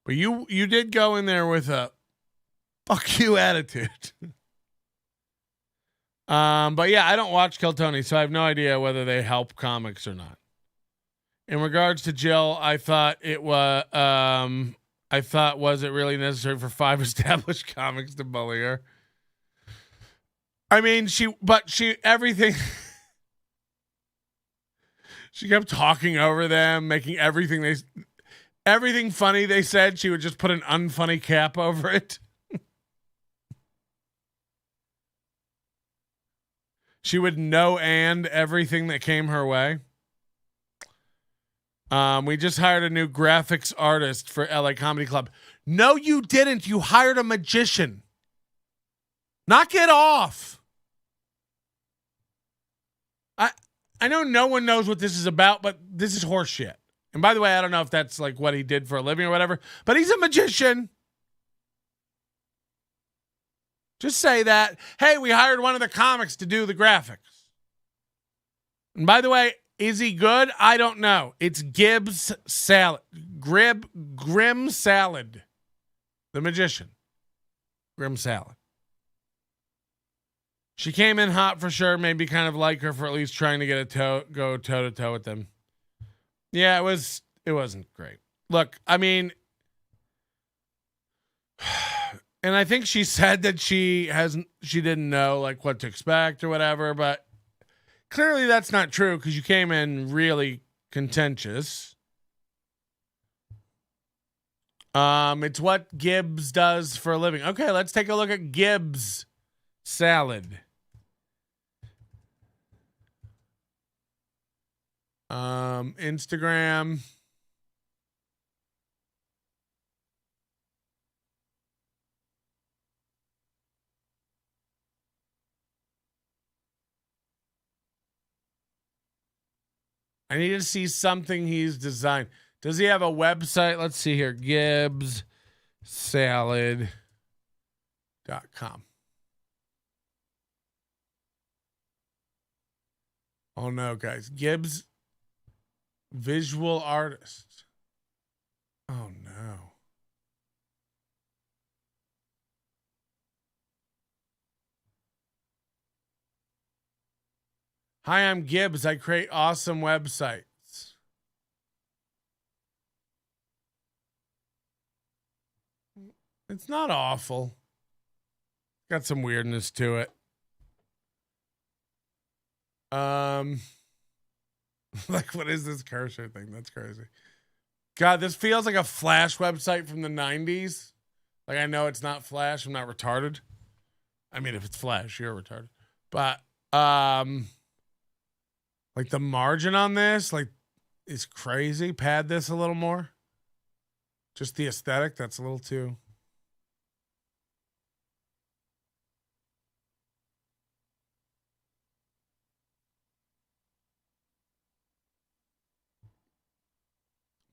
Speaker 8: But you did go in there with a fuck you attitude. But yeah, I don't watch Kill Tony, so I have no idea whether they help comics or not. In regards to Jill, I thought was it really necessary for 5 established comics to bully her? I mean, everything. She kept talking over them, making everything funny they said, she would just put an unfunny cap over it. She would and everything that came her way. We just hired a new graphics artist for LA Comedy Club. No, you didn't. You hired a magician. Knock it off. I know no one knows what this is about, but this is horseshit. And by the way, I don't know if that's like what he did for a living or whatever, but he's a magician. Just say that. Hey, we hired one of the comics to do the graphics. And by the way, is he good? I don't know. It's Gibbs Salad. Grim Salad. The magician. Grim Salad. She came in hot for sure. Maybe kind of like her for at least trying to get go toe to toe with them. Yeah, it wasn't great. Look, I mean, and I think she said that she didn't know like what to expect or whatever, but clearly that's not true because you came in really contentious. It's what Gibbs does for a living. Okay, let's take a look at Gibbs salad. Instagram. I need to see something he's designed. Does he have a website? Let's see here. GibbsSalad.com. Oh no, guys. Gibbs visual artist. Oh no. Hi, I'm Gibbs. I create awesome websites. It's not awful. Got some weirdness to it. Like, what is this cursor thing? That's crazy. God, this feels like a Flash website from the 90s. Like, I know it's not Flash. I'm not retarded. I mean, if it's Flash, you're retarded. But, like, the margin on this, like, is crazy. Pad this a little more. Just the aesthetic, that's a little too...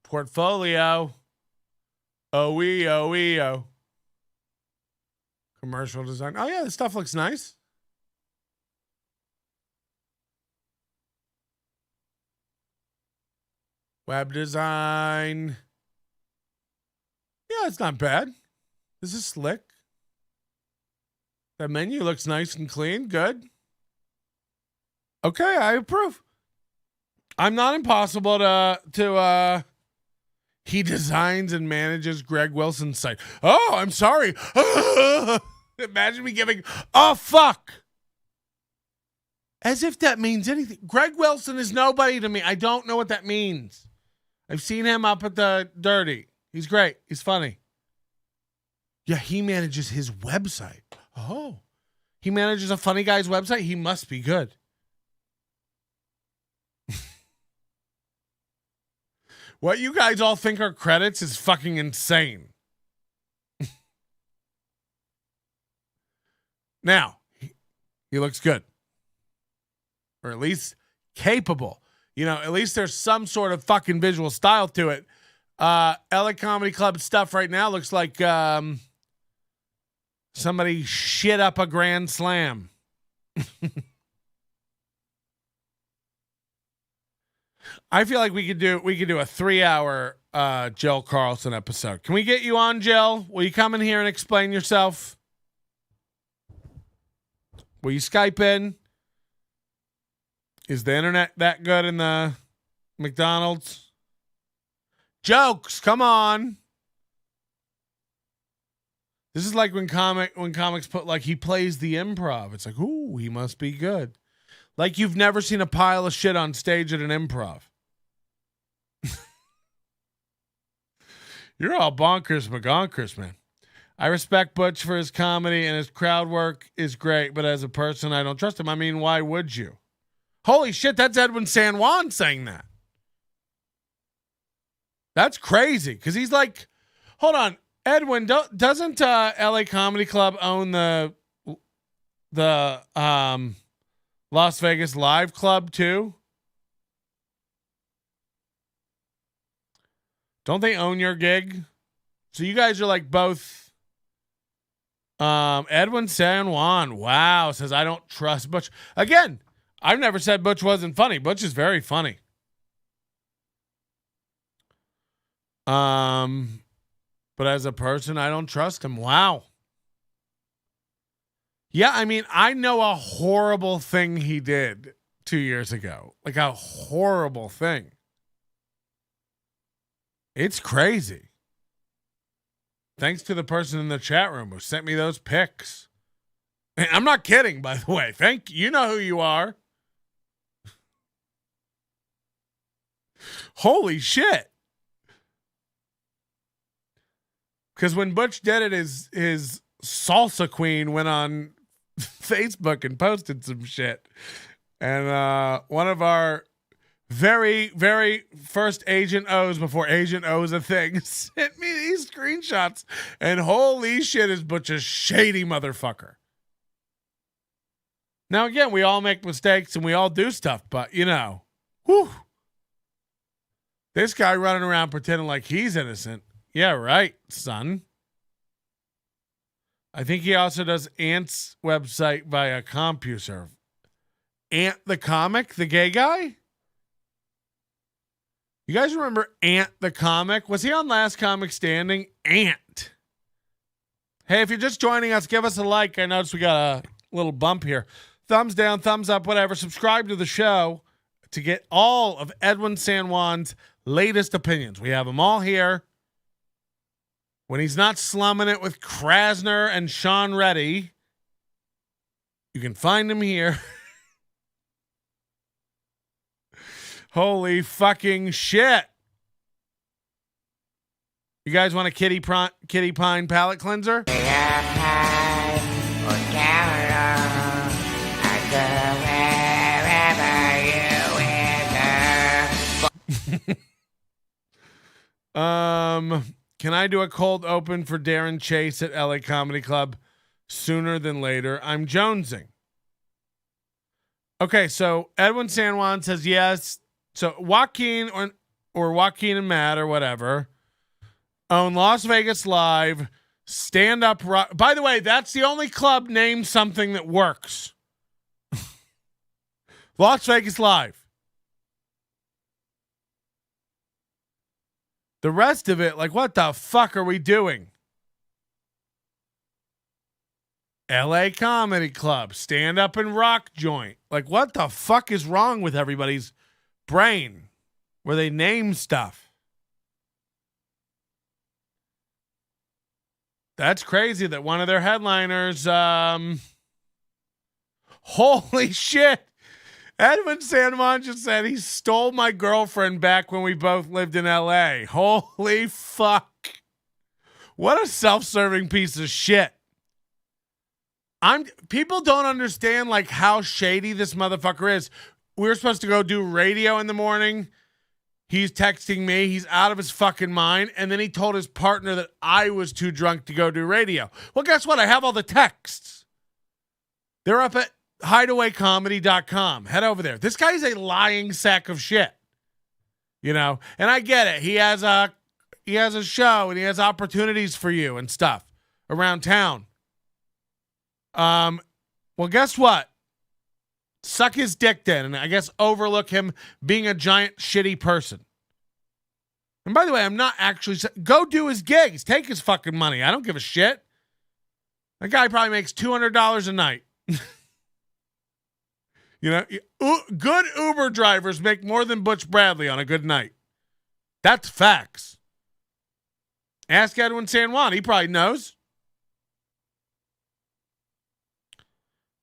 Speaker 8: Portfolio. OE. Commercial design. Oh, yeah, this stuff looks nice. Web design. Yeah, it's not bad. This is slick. That menu looks nice and clean. Good. Okay, I approve. I'm not impossible to he designs and manages Greg Wilson's site. Oh, I'm sorry. Imagine me giving a fuck. As if that means anything. Greg Wilson is nobody to me. I don't know what that means. I've seen him up at the Dirty. He's great. He's funny. Yeah, he manages his website. Oh. He manages a funny guy's website? He must be good. What you guys all think are credits is fucking insane. Now, he looks good. Or at least capable. You know, at least there's some sort of fucking visual style to it. LA Comedy Club stuff right now looks like somebody shit up a grand slam. I feel like we could do a 3-hour Jill Carlson episode. Can we get you on, Jill? Will you come in here and explain yourself? Will you Skype in? Is the internet that good in the McDonald's? Jokes, come on. This is like when comics put like he plays the improv. It's like, ooh, he must be good. Like you've never seen a pile of shit on stage at an improv. You're all bonkers magonkers, man. I respect Butch for his comedy and his crowd work is great, but as a person, I don't trust him. I mean, why would you? Holy shit, that's Edwin San Juan saying that. That's crazy, because he's like, hold on, Edwin, doesn't LA Comedy Club own the Las Vegas Live Club too? Don't they own your gig? So you guys are like both. Edwin San Juan, wow, says I don't trust Butch. Again, I've never said Butch wasn't funny. Butch is very funny. But as a person, I don't trust him. Wow. Yeah, I mean, I know a horrible thing he did 2 years ago. Like a horrible thing. It's crazy. Thanks to the person in the chat room who sent me those pics. And I'm not kidding, by the way. Thank you. You know who you are. Holy shit. Because when Butch did it, his salsa queen went on Facebook and posted some shit. And one of our very, very first Agent O's, before Agent O was a thing, sent me these screenshots. And holy shit, is Butch a shady motherfucker. Now, again, we all make mistakes and we all do stuff, but, whew. This guy running around pretending like he's innocent. Yeah, right, son. I think he also does Ant's website via CompuServe. Ant the comic, the gay guy? You guys remember Ant the comic? Was he on Last Comic Standing? Ant. Hey, if you're just joining us, give us a like. I noticed we got a little bump here. Thumbs down, thumbs up, whatever. Subscribe to the show to get all of Edwin San Juan's latest opinions. We have them all here. When he's not slumming it with Krasner and Sean Reddy, you can find him here. Holy fucking shit. You guys want a Kitty Pine palate cleanser? Can I do a cold open for Darren Chase at LA Comedy Club sooner than later? I'm jonesing. Okay, so Edwin San Juan says yes. So Joaquin or Joaquin and Matt or whatever own Las Vegas Live, Stand-Up Rock. By the way, that's the only club named something that works. Las Vegas Live. The rest of it, like, what the fuck are we doing? LA Comedy Club, Stand Up and Rock Joint. Like, what the fuck is wrong with everybody's brain where they name stuff? That's crazy that one of their headliners, holy shit. Edwin San Juan just said he stole my girlfriend back when we both lived in LA. Holy fuck. What a self-serving piece of shit. People don't understand like how shady this motherfucker is. We were supposed to go do radio in the morning. He's texting me. He's out of his fucking mind. And then he told his partner that I was too drunk to go do radio. Well, guess what? I have all the texts. They're up at hideawaycomedy.com. Head over there. This guy's a lying sack of shit. And I get it. He has a show and he has opportunities for you and stuff around town. Well, guess what? Suck his dick then, and I guess overlook him being a giant shitty person. And by the way, I'm not actually go do his gigs. Take his fucking money. I don't give a shit. That guy probably makes $200 a night. Good Uber drivers make more than Butch Bradley on a good night. That's facts. Ask Edwin San Juan. He probably knows.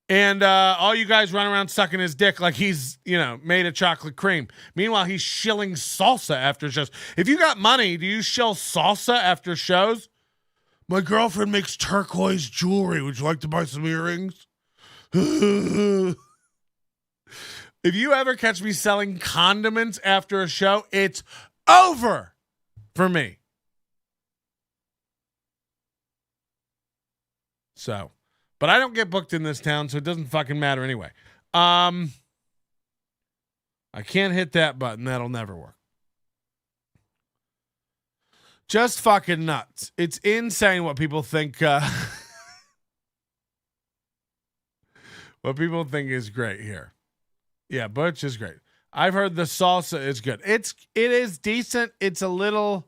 Speaker 8: And all you guys run around sucking his dick like he's, made of chocolate cream. Meanwhile, he's shilling salsa after shows. If you got money, do you shill salsa after shows? My girlfriend makes turquoise jewelry. Would you like to buy some earrings? If you ever catch me selling condiments after a show, it's over for me. So, but I don't get booked in this town, so it doesn't fucking matter anyway. I can't hit that button. That'll never work. Just fucking nuts. It's insane what people think. What people think is great here. Yeah, Butch is great. I've heard the salsa is good. It is decent. It's a little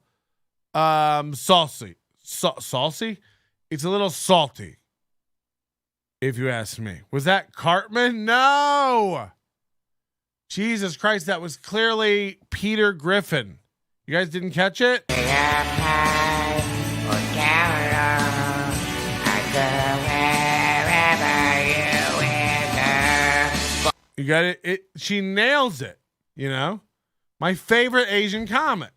Speaker 8: salty. Salty? It's a little salty. If you ask me. Was that Cartman? No. Jesus Christ, that was clearly Peter Griffin. You guys didn't catch it? You got it. She nails it, My favorite Asian comic.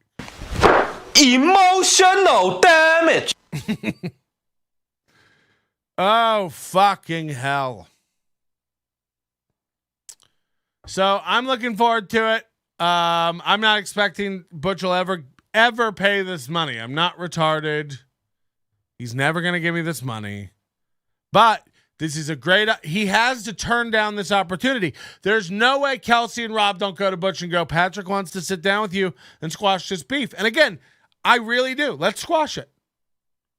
Speaker 3: Emotional damage.
Speaker 8: Oh, fucking hell. So I'm looking forward to it. I'm not expecting Butch will ever pay this money. I'm not retarded. He's never going to give me this money. But this is a great... He has to turn down this opportunity. There's no way Kelsey and Rob don't go to Butch and go, Patrick wants to sit down with you and squash this beef. And again, I really do. Let's squash it.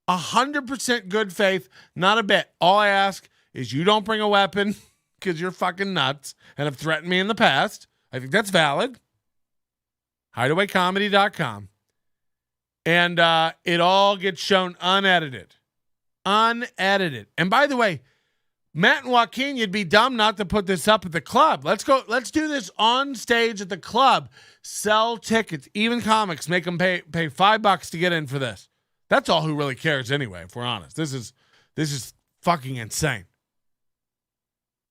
Speaker 8: 100% good faith, not a bit. All I ask is you don't bring a weapon because you're fucking nuts and have threatened me in the past. I think that's valid. Hideawaycomedy.com. And it all gets shown unedited. Unedited. And by the way, Matt and Joaquin, you'd be dumb not to put this up at the club. Let's go. Let's do this on stage at the club. Sell tickets. Even comics. Make them pay $5 to get in for this. That's all who really cares anyway, if we're honest. This is fucking insane.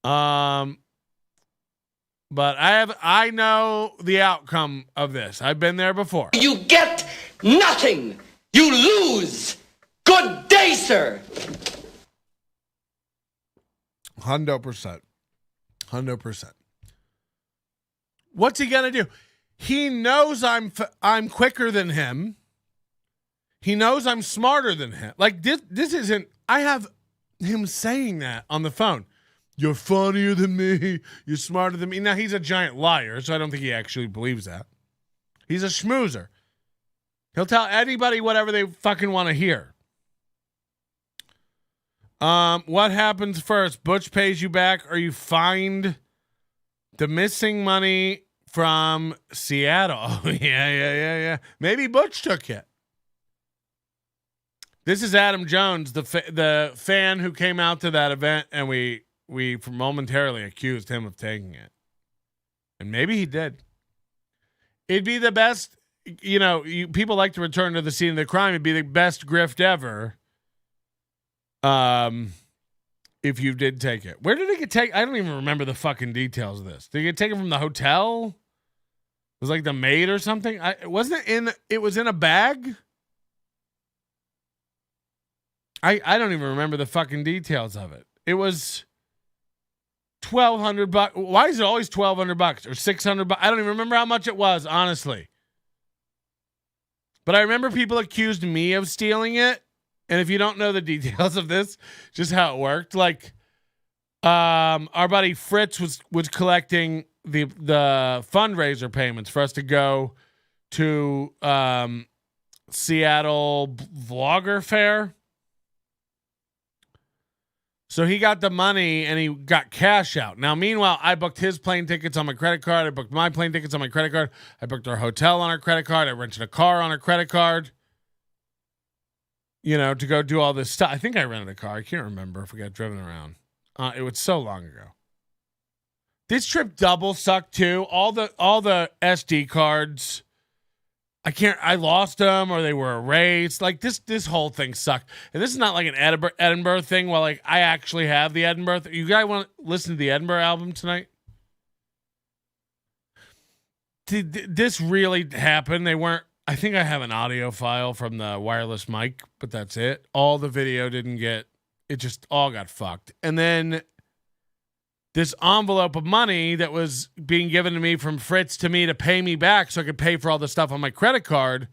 Speaker 8: But I know the outcome of this. I've been there before.
Speaker 9: You get nothing. You lose. Good day, sir.
Speaker 8: 100%. 100%. What's he gonna do? He knows I'm quicker than him. He knows I'm smarter than him. Like this isn't. I have him saying that on the phone. You're funnier than me. You're smarter than me. Now he's a giant liar, so I don't think he actually believes that. He's a schmoozer. He'll tell anybody whatever they fucking want to hear. What happens first? Butch pays you back, or you find the missing money from Seattle. Oh, yeah. Maybe Butch took it. This is Adam Jones, the fan who came out to that event, and we momentarily accused him of taking it. And maybe he did. It'd be the best, people like to return to the scene of the crime. It'd be the best grift ever. If you did take it. Where did it get taken? I don't even remember the fucking details of this. Did it get taken from the hotel? It was like the maid or something? It was in a bag? I don't even remember the fucking details of it. It was $1,200. Why is it always $1,200 or $600? I don't even remember how much it was, honestly. But I remember people accused me of stealing it. And if you don't know the details of this, just how it worked, like our buddy Fritz was collecting the fundraiser payments for us to go to Seattle Vlogger Fair. So he got the money and he got cash out. Now, meanwhile, I booked his plane tickets on my credit card. I booked my plane tickets on my credit card. I booked our hotel on our credit card. I rented a car on our credit card. To go do all this stuff. I think I rented a car. I can't remember if we got driven around. It was so long ago. This trip double sucked too. All the SD cards. I lost them or they were erased. Like this whole thing sucked. And this is not like an Edinburgh thing. Well, like I actually have the Edinburgh. You guys want to listen to the Edinburgh album tonight? Did this really happen? They weren't. I think I have an audio file from the wireless mic, but that's it. All the video didn't get. It just all got fucked. And then this envelope of money that was being given to me from Fritz to me to pay me back so I could pay for all the stuff on my credit card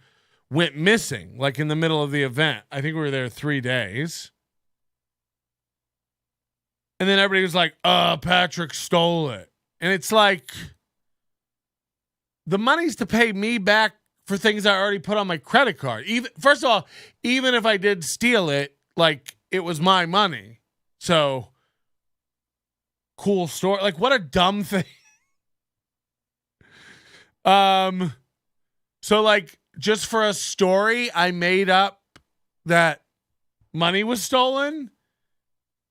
Speaker 8: went missing, like in the middle of the event. I think we were there 3 days. And then everybody was like, Patrick stole it. And it's like, the money's to pay me back for things I already put on my credit card. First of all, even if I did steal it, like it was my money. So cool story. Like what a dumb thing. So like just for a story, I made up that money was stolen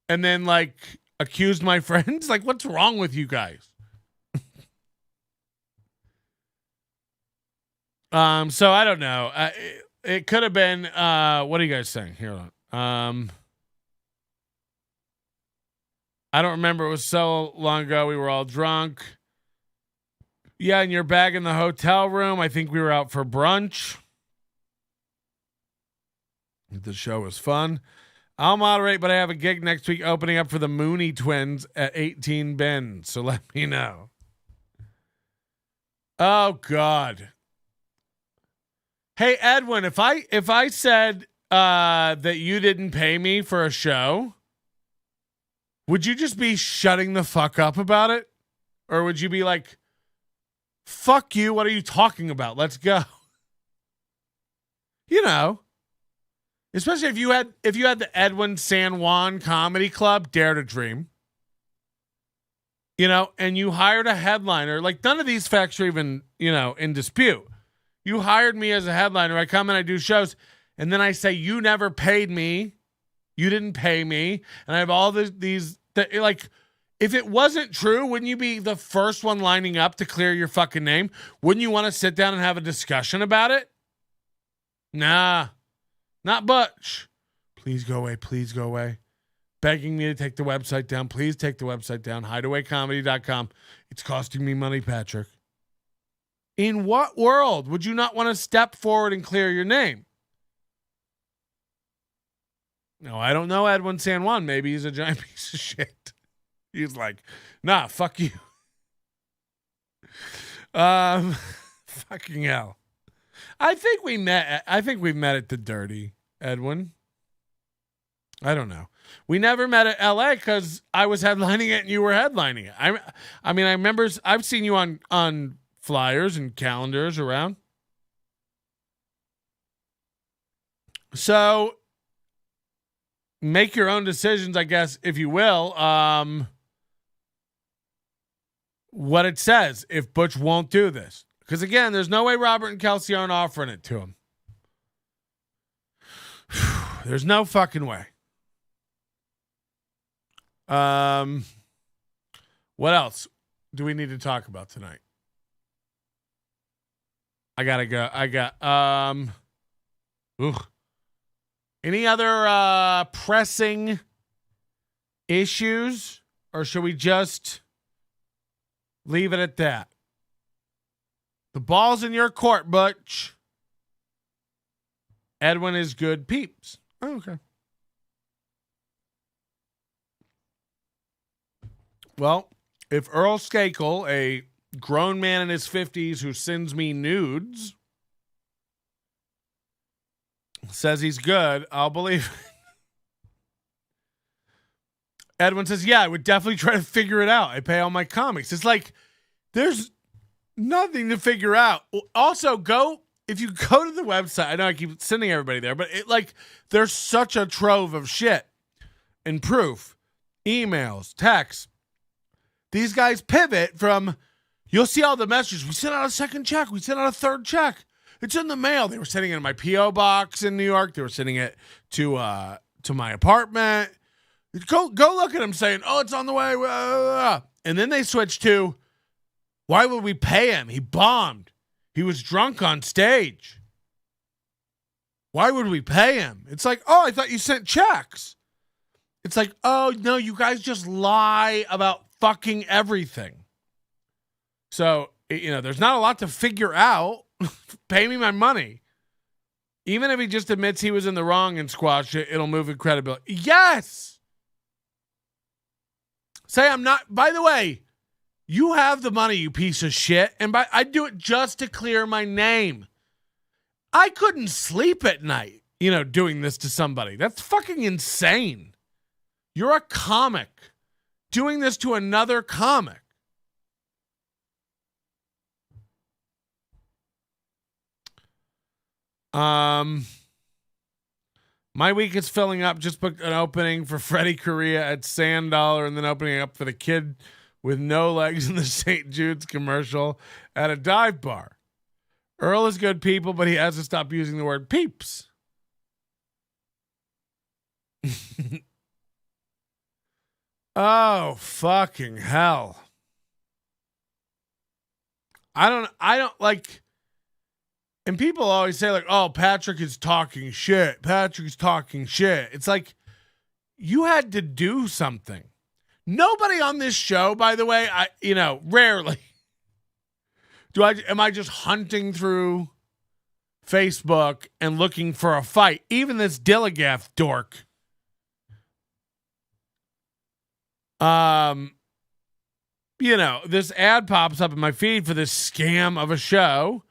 Speaker 8: and then like accused my friends. Like what's wrong with you guys? So I don't know. It could have been. What are you guys saying? Here, I don't remember. It was so long ago. We were all drunk. Yeah, and you're back in the hotel room. I think we were out for brunch. The show was fun. I'll moderate, but I have a gig next week opening up for the Mooney Twins at 18 Bend, so let me know. Oh, God. Hey, Edwin, if I said that you didn't pay me for a show, would you just be shutting the fuck up about it? Or would you be like, fuck you, what are you talking about? Let's go. You know. Especially if you had the Edwin San Juan Comedy Club, Dare to Dream. You know, and you hired a headliner. Like, none of these facts are even, in dispute. You hired me as a headliner. I come and I do shows. And then I say, you never paid me. You didn't pay me. And I have all these like, if it wasn't true, wouldn't you be the first one lining up to clear your fucking name? Wouldn't you want to sit down and have a discussion about it? Nah, not Butch. Please go away. Please go away. Begging me to take the website down. Please take the website down. Hideawaycomedy.com. It's costing me money, Patrick. In what world would you not want to step forward and clear your name? No, I don't know Edwin San Juan. Maybe he's a giant piece of shit. He's like, nah, fuck you. Fucking hell. I think we met at the Dirty, Edwin. I don't know. We never met at LA because I was headlining it and you were headlining it. I mean, I remember I've seen you on flyers and calendars around. So make your own decisions, I guess, if you will. What it says if Butch won't do this. Because again, there's no way Robert and Kelsey aren't offering it to him. There's no fucking way. What else do we need to talk about tonight? I gotta go. Any other pressing issues, or should we just leave it at that? The ball's in your court, Butch. Edwin is good peeps. Oh, okay. Well, if Earl Skakel, a grown man in his 50s who sends me nudes, says he's good, I'll believe it. Edwin says, yeah, I would definitely try to figure it out. I pay all my comics. It's like, there's nothing to figure out. Also, if you go to the website, I know I keep sending everybody there, but there's such a trove of shit and proof, emails, texts. These guys pivot from, you'll see all the messages. We sent out a second check. We sent out a third check. It's in the mail. They were sending it in my P.O. box in New York. They were sending it to my apartment. Go look at them saying, oh, it's on the way. And then they switched to, why would we pay him? He bombed. He was drunk on stage. Why would we pay him? It's like, oh, I thought you sent checks. It's like, oh, no, you guys just lie about fucking everything. So, there's not a lot to figure out. Pay me my money. Even if he just admits he was in the wrong and squash it, it'll move in credibility. Yes! Say I'm not. By the way, you have the money, you piece of shit. And I do it just to clear my name. I couldn't sleep at night, doing this to somebody. That's fucking insane. You're a comic doing this to another comic. My week is filling up. Just booked an opening for Freddie Correa at Sand Dollar and then opening up for the kid with no legs in the St. Jude's commercial at a dive bar. Earl is good people, but he has to stop using the word peeps. Oh, fucking hell. I don't like, and people always say like, oh, Patrick is talking shit. Patrick's talking shit. It's like, you had to do something. Nobody on this show, by the way, rarely am I just hunting through Facebook and looking for a fight. Even this Dilligath dork. This ad pops up in my feed for this scam of a show,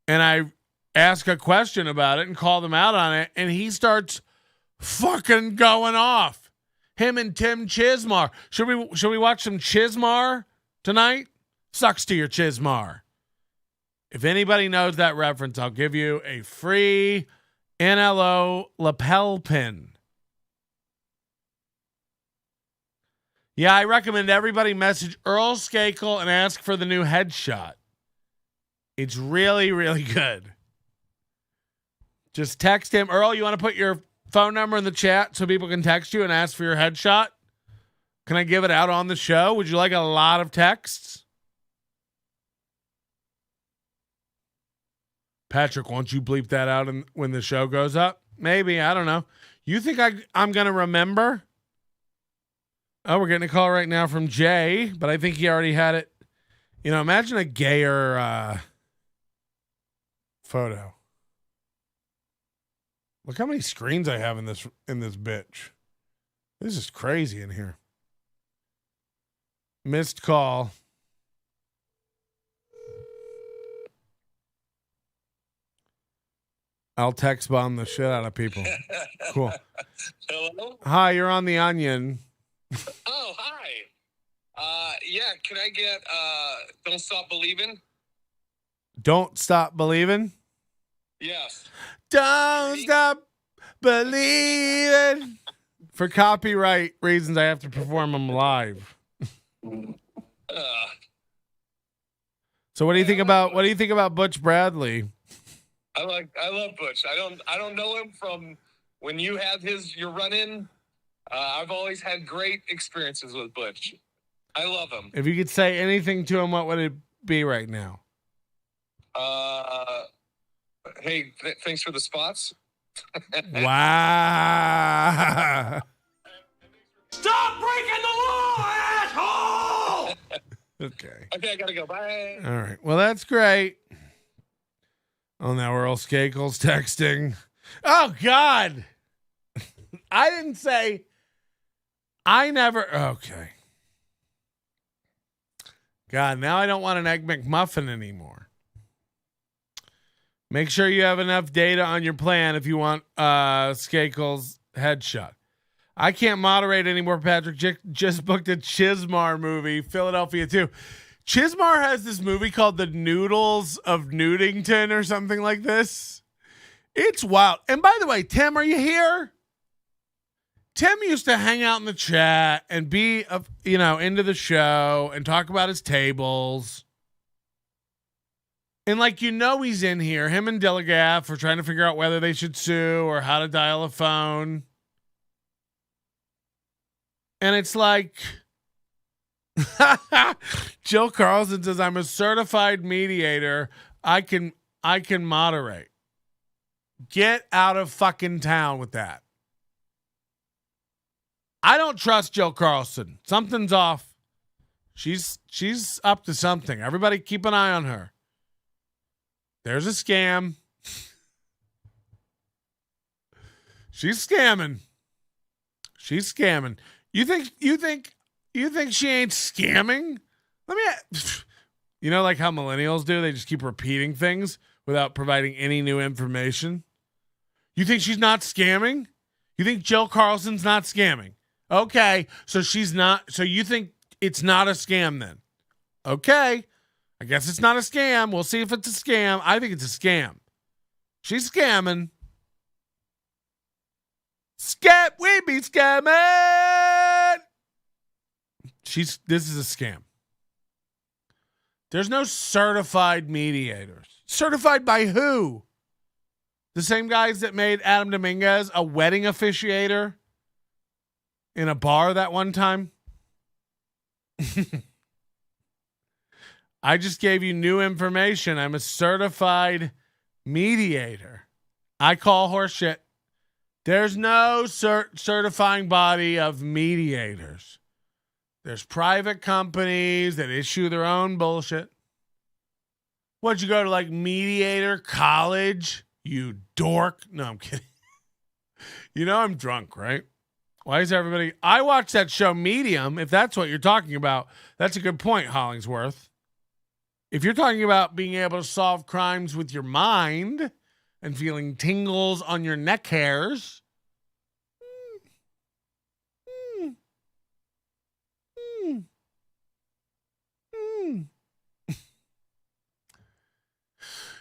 Speaker 8: and I ask a question about it and call them out on it, and he starts fucking going off. Him and Tim Chizmar. Should we watch some Chizmar tonight? Sucks to your Chizmar. If anybody knows that reference, I'll give you a free NLO lapel pin. Yeah, I recommend everybody message Earl Skakel and ask for the new headshot. It's really, really good. Just text him. Earl, you want to put your phone number in the chat so people can text you and ask for your headshot? Can I give it out on the show? Would you like a lot of texts? Patrick, won't you bleep that out when the show goes up? Maybe. I don't know. You think I'm going to remember? Oh, we're getting a call right now from Jay, but I think he already had it. Imagine a gayer photo. Look how many screens I have in this bitch. This is crazy in here. Missed call. I'll text bomb the shit out of people. Cool.
Speaker 10: Hello?
Speaker 8: Hi, you're on The Onion.
Speaker 10: Oh, hi. Yeah, can I get Don't Stop Believing?
Speaker 8: Don't Stop Believing?
Speaker 10: Yes.
Speaker 8: Don't stop believing. For copyright reasons, I have to perform them live. So what do you think about Butch Bradley?
Speaker 10: I love Butch. I don't know him from when you had your run-in. I've always had great experiences with Butch. I love him.
Speaker 8: If you could say anything to him, what would it be right now?
Speaker 10: Hey, thanks for the spots.
Speaker 8: Wow.
Speaker 3: Stop breaking the law, asshole!
Speaker 8: Okay,
Speaker 10: I gotta go. Bye.
Speaker 8: All right. Well, that's great. Oh, now Earl Skakel's texting. Oh, God. I didn't say. I never. Okay. God, now I don't want an Egg McMuffin anymore. Make sure you have enough data on your plan if you want Skakel's headshot. I can't moderate anymore, Patrick. Just booked a Chizmar movie, Philadelphia 2. Chizmar has this movie called The Noodles of Nudington or something like this. It's wild. And by the way, Tim, are you here? Tim used to hang out in the chat and be, into the show and talk about his tables. And he's in here. Him and Dilligaff are trying to figure out whether they should sue or how to dial a phone. And it's like, Jill Carlson says, I'm a certified mediator. I can moderate. Get out of fucking town with that. I don't trust Jill Carlson. Something's off. She's up to something. Everybody keep an eye on her. There's a scam. She's scamming. You think she ain't scamming? Like how millennials do? They just keep repeating things without providing any new information. You think she's not scamming? You think Jill Carlson's not scamming? Okay, so she's not. So you think it's not a scam then? Okay, I guess it's not a scam. We'll see if it's a scam. I think it's a scam. She's scamming. We be scamming. This is a scam. There's no certified mediators. Certified by who? The same guys that made Adam Dominguez a wedding officiator in a bar that one time. I just gave you new information. I'm a certified mediator. I call horseshit. There's no certifying body of mediators. There's private companies that issue their own bullshit. What'd you go to, like, Mediator College? You dork. No, I'm kidding. You know I'm drunk, right? Why is everybody... I watched that show Medium, if that's what you're talking about. That's a good point, Hollingsworth. If you're talking about being able to solve crimes with your mind and feeling tingles on your neck hairs...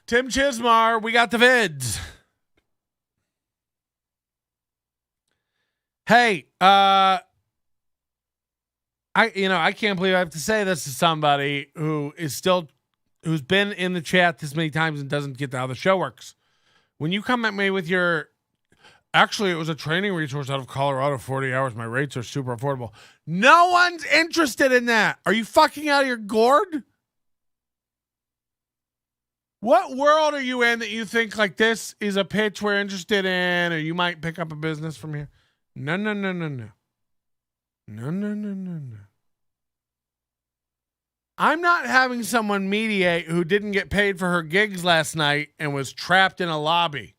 Speaker 8: Tim Chizmar, we got the vids. Hey, I can't believe I have to say this to somebody who's been in the chat this many times and doesn't get how the show works. When you come at me with actually, it was a training resource out of Colorado, 40 hours. My rates are super affordable. No one's interested in that. Are you fucking out of your gourd? What world are you in that you think like this is a pitch we're interested in, or you might pick up a business from here? No. I'm not having someone mediate who didn't get paid for her gigs last night and was trapped in a lobby.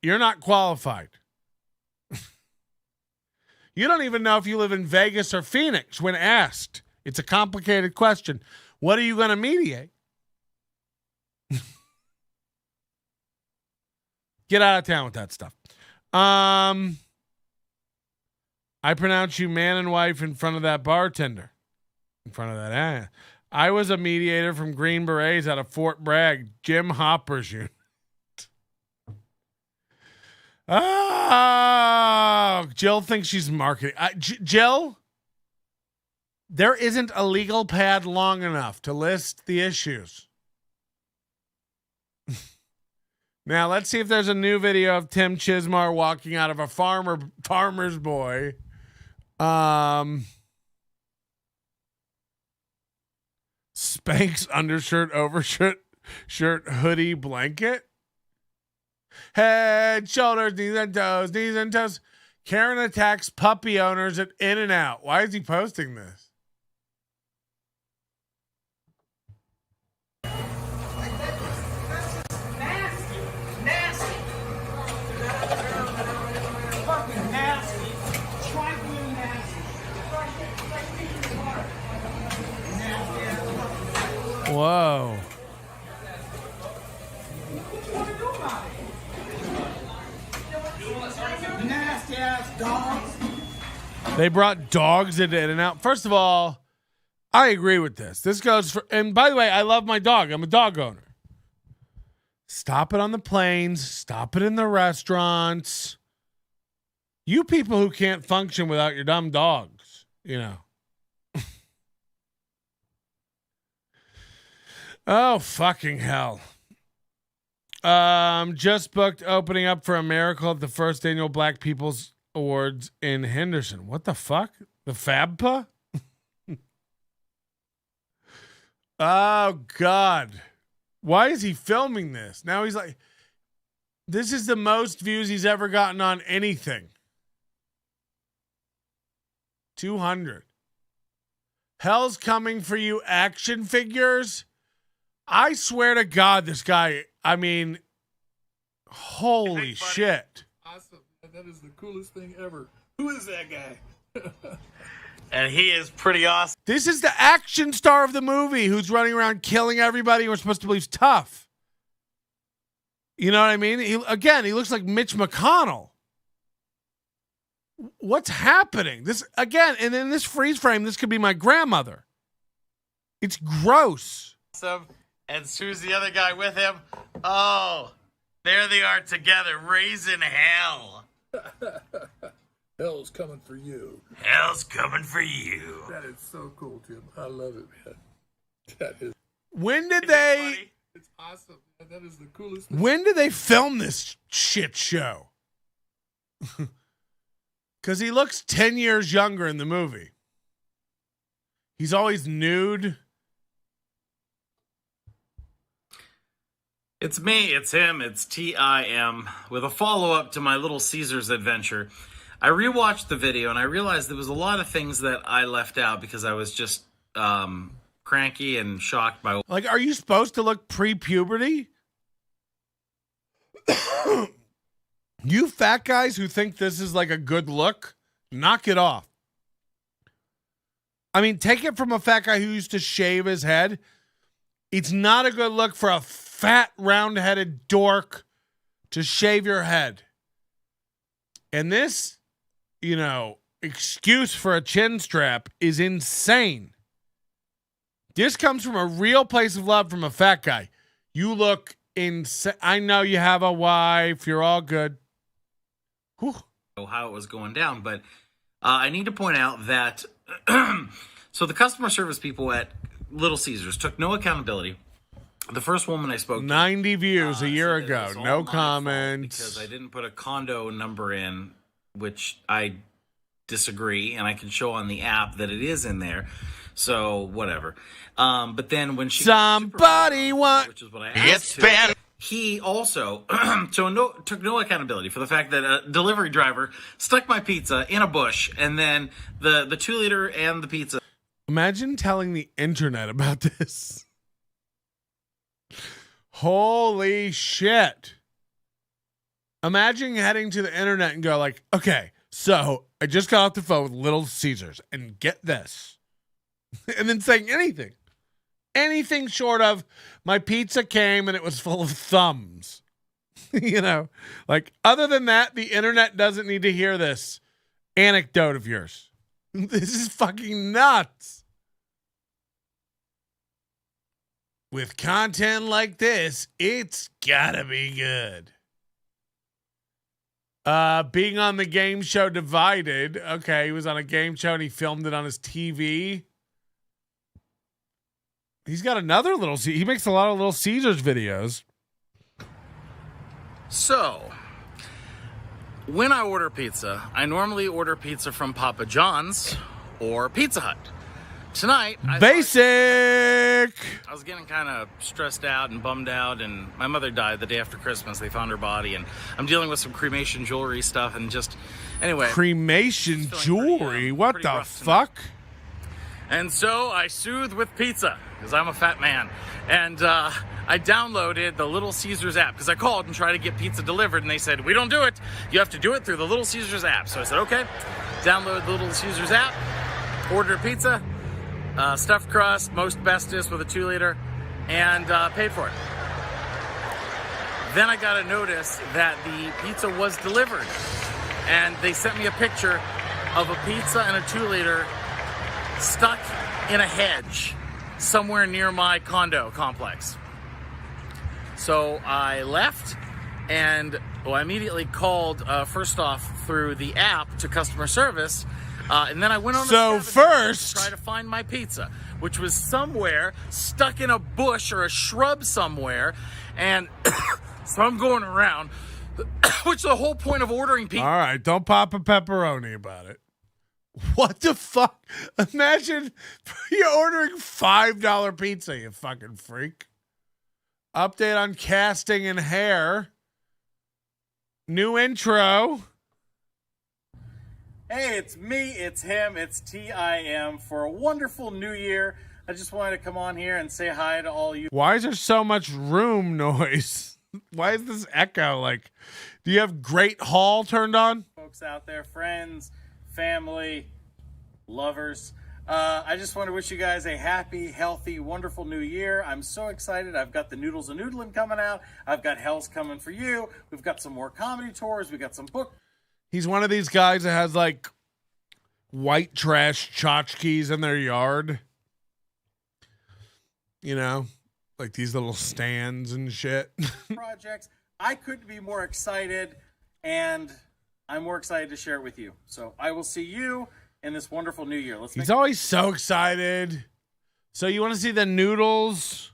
Speaker 8: You're not qualified. You don't even know if you live in Vegas or Phoenix when asked. It's a complicated question. What are you going to mediate? Get out of town with that stuff. I pronounce you man and wife in front of that bartender. In front of that ass. I was a mediator from Green Berets out of Fort Bragg. Jim Hopper's unit. Oh, Jill thinks she's marketing. Jill, there isn't a legal pad long enough to list the issues. Now, let's see if there's a new video of Tim Chizmar walking out of a farmer's boy. Spanx undershirt, overshirt, hoodie, blanket. Head, shoulders, knees and toes. Karen attacks puppy owners at In-N-Out. Why is he posting this? Whoa.
Speaker 3: Nasty ass dogs.
Speaker 8: They brought dogs into In-N-Out. First of all, I agree with this. This goes for, and by the way, I love my dog. I'm a dog owner. Stop it on the planes. Stop it in the restaurants. You people who can't function without your dumb dogs, you know. Oh, fucking hell. Just booked opening up for a miracle at the first annual Black People's Awards in Henderson. What the fuck? The FABPA? Oh, God. Why is he filming this? Now he's like, this is the most views he's ever gotten on anything. 200. Hell's coming for you action figures. I swear to God, this guy, I mean, holy shit.
Speaker 3: Awesome. That is the coolest thing ever. Who is that guy?
Speaker 11: And he is pretty awesome.
Speaker 8: This is the action star of the movie who's running around killing everybody we're supposed to believe is tough. You know what I mean? He looks like Mitch McConnell. What's happening? This, again, and in this freeze frame, this could be my grandmother. It's gross.
Speaker 11: Awesome. And Sue's the other guy with him. Oh, there they are together, raising hell.
Speaker 3: Hell's coming for you.
Speaker 11: Hell's coming for you.
Speaker 3: That is so cool, Tim. I love it, man. That is.
Speaker 8: When did they?
Speaker 3: It's awesome. Man. That is the coolest thing.
Speaker 8: When did they film this shit show? Because he looks 10 years younger in the movie. He's always nude.
Speaker 11: It's me, it's him, it's TIM, with a follow-up to my Little Caesars adventure. I rewatched the video and I realized there was a lot of things that I left out because I was just cranky and shocked by.
Speaker 8: Like, are you supposed to look pre-puberty? You fat guys who think this is like a good look, knock it off. I mean, take it from a fat guy who used to shave his head. It's not a good look for a fat, round-headed dork to shave your head. And this, excuse for a chin strap is insane. This comes from a real place of love from a fat guy. You look insane. I know you have a wife. You're all good. Whew.
Speaker 11: How it was going down, but I need to point out that so the customer service people at Little Caesars took no accountability. The first woman I spoke to,
Speaker 8: 90 views a year ago, no comments.
Speaker 11: Because I didn't put a condo number in, which I disagree, and I can show on the app that it is in there. So whatever. But then when she
Speaker 8: somebody want,
Speaker 11: which is what I asked to, he also took no accountability for the fact that a delivery driver stuck my pizza in a bush, and then the 2-liter and the pizza.
Speaker 8: Imagine telling the internet about this. Holy shit. Imagine heading to the internet and go like, okay, so I just got off the phone with Little Caesars and get this. And then saying anything short of my pizza came and it was full of thumbs. Like other than that, the internet doesn't need to hear this anecdote of yours. This is fucking nuts. With content like this, it's gotta be good. Being on the game show Divided. Okay, he was on a game show and he filmed it on his TV. He's got another he makes a lot of Little Caesars videos.
Speaker 11: So, when I order pizza, I normally order pizza from Papa John's or Pizza Hut. Tonight, I was getting kind of stressed out and bummed out, and my mother died the day after Christmas. They found her body, and I'm dealing with some cremation jewelry stuff, and anyway.
Speaker 8: Cremation jewelry? What the fuck?
Speaker 11: And so I soothe with pizza, because I'm a fat man. And I downloaded the Little Caesars app, because I called and tried to get pizza delivered, and they said, we don't do it. You have to do it through the Little Caesars app. So I said, okay. Download the Little Caesars app, ordered pizza, stuffed crust, most bestest with a 2-liter, and paid for it. Then I got a notice that the pizza was delivered, and they sent me a picture of a pizza and a 2-liter stuck in a hedge somewhere near my condo complex. So I left, and I immediately called, first off, through the app to customer service. And then I went on
Speaker 8: to
Speaker 11: try to find my pizza, which was somewhere stuck in a bush or a shrub somewhere. And so I'm going around, which is the whole point of ordering pizza.
Speaker 8: All right, don't pop a pepperoni about it. What the fuck? Imagine you're ordering $5 pizza, you fucking freak. Update on casting and hair. New intro.
Speaker 11: Hey, it's me, it's him, it's TIM for a wonderful new year. I just wanted to come on here and say hi to all you.
Speaker 8: Why is there so much room noise? Why is this echo? Like, do you have Great Hall turned on?
Speaker 11: Folks out there, friends, family, lovers. I just want to wish you guys a happy, healthy, wonderful new year. I'm so excited. I've got the Noodles and Noodling coming out. I've got Hell's coming for you. We've got some more comedy tours. We've got some book.
Speaker 8: He's one of these guys that has like white trash tchotchkes in their yard. Like these little stands and shit.
Speaker 11: Projects. I couldn't be more excited, and I'm more excited to share it with you. So I will see you in this wonderful new year.
Speaker 8: He's always so excited. So you want to see the Noodles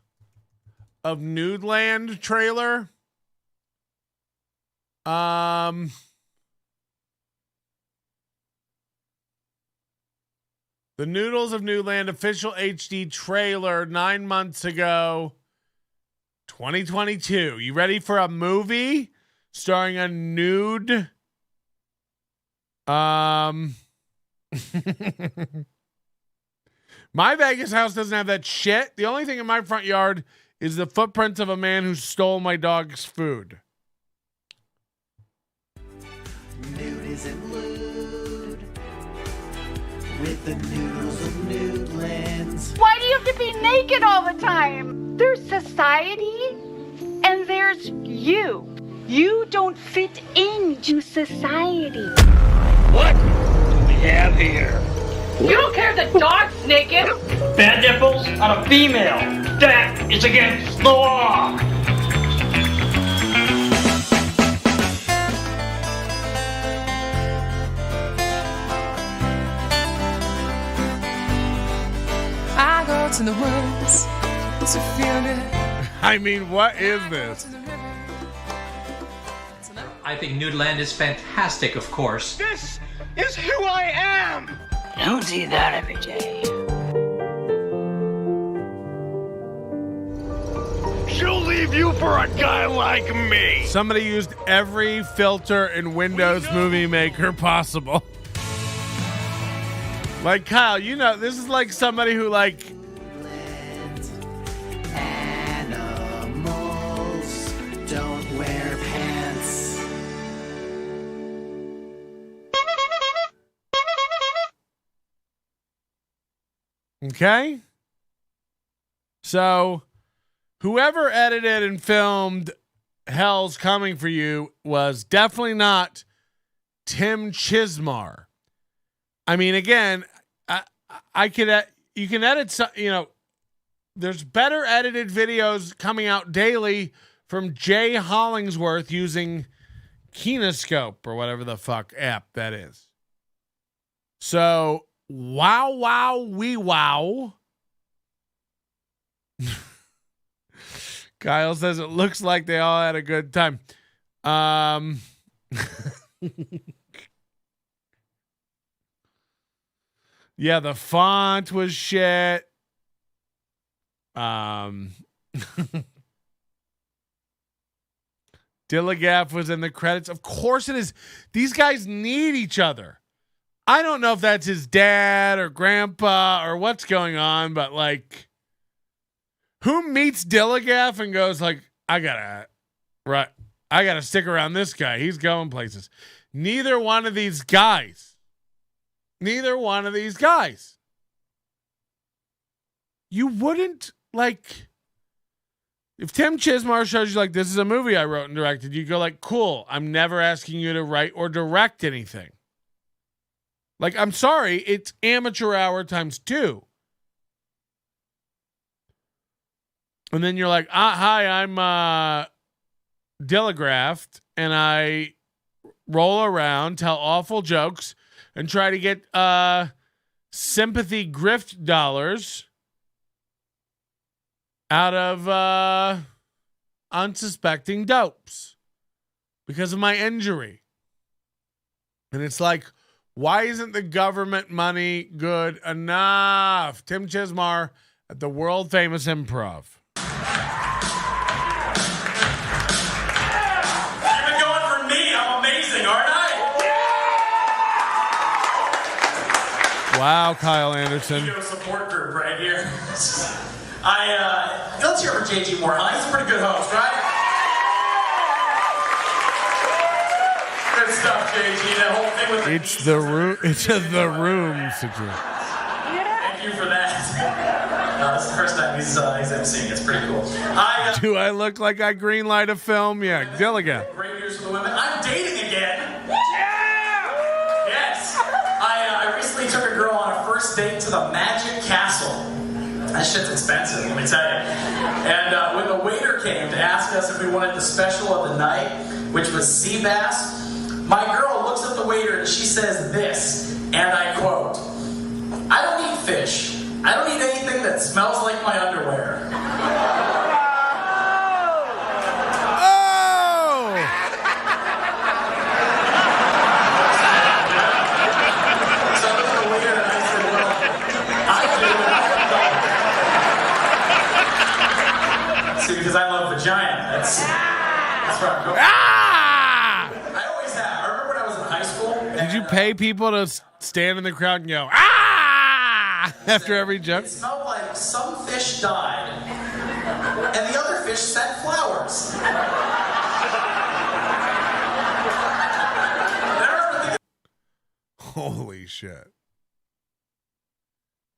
Speaker 8: of Nudeland trailer? The Noodles of Nudeland official HD trailer 9 months ago, 2022. You ready for a movie starring a nude? My Vegas house doesn't have that shit. The only thing in my front yard is the footprints of a man who stole my dog's food.
Speaker 3: Nude isn't lewd with the noodles of Nudelands.
Speaker 2: Why do you have to be naked all the time? There's society and there's you. You don't fit into society.
Speaker 9: What do we have here?
Speaker 2: You don't care if the dog's naked.
Speaker 9: Bad nipples on a female. That is against the law.
Speaker 12: I go to the woods to feel good.
Speaker 8: I mean, what is this?
Speaker 13: I think Nudeland is fantastic, of course.
Speaker 9: This is who I am.
Speaker 4: I don't see that every day.
Speaker 9: She'll leave you for a guy like me.
Speaker 8: Somebody used every filter in Windows Movie Maker possible. Like, Kyle, you know, this is like somebody who, like...
Speaker 3: Animals don't wear pants.
Speaker 8: Okay? So, whoever edited and filmed Hell's Coming for You was definitely not Tim Chizmar. I mean, again, I could, you can edit some, you know, there's better edited videos coming out daily from Jay Hollingsworth using Kinescope or whatever the fuck app that is. So, wow, wee wow. Kyle says it looks like they all had a good time. Yeah, the font was shit. Dillagaff was in the credits. Of course it is. These guys need each other. I don't know if that's his dad or grandpa or what's going on, but like, who meets Dillagaff and goes like, I gotta stick around this guy. He's going places. Neither one of these guys. You wouldn't, like, if Tim Chizmar shows you like, this is a movie I wrote and directed, you go like, cool, I'm never asking you to write or direct anything. Like, I'm sorry, it's amateur hour times 2. And then you're like, hi, I'm Dillagraft, and I roll around, tell awful jokes, and try to get sympathy grift dollars out of unsuspecting dopes because of my injury. And it's like, why isn't the government money good enough? Tim Chizmar at the world famous Improv.
Speaker 3: You've been going for me. I'm amazing, aren't I?
Speaker 8: Wow, Kyle Anderson.
Speaker 3: Ego support group right here. Let's hear it for JG Moore, huh? He's a pretty good host, right? Good stuff, JG. That whole thing with
Speaker 8: It's the room. It's a the room situation.
Speaker 3: Thank you for that. This is the first time he's emceeing. It's pretty cool.
Speaker 8: Do I look like I greenlight a film? Yeah, Dilligan.
Speaker 3: Great news for the women. I'm dating again. Yeah! Yes. I recently took a girl on a first date to the Magic Castle. That shit's expensive, let me tell you. And when the waiter came to ask us if we wanted the special of the night, which was sea bass, my girl looks at the waiter and she says this, and I quote, I don't eat fish. I don't eat anything that smells like my underwear. So I looked at the waiter and I said, well, I do. See, because I love vagina. That's where I'm going. I always have. I remember when I was in high school.
Speaker 8: Did you pay people to stand in the crowd and go, ah? After every joke.
Speaker 14: It smelled like some fish died, and the other fish sent flowers.
Speaker 8: Holy shit.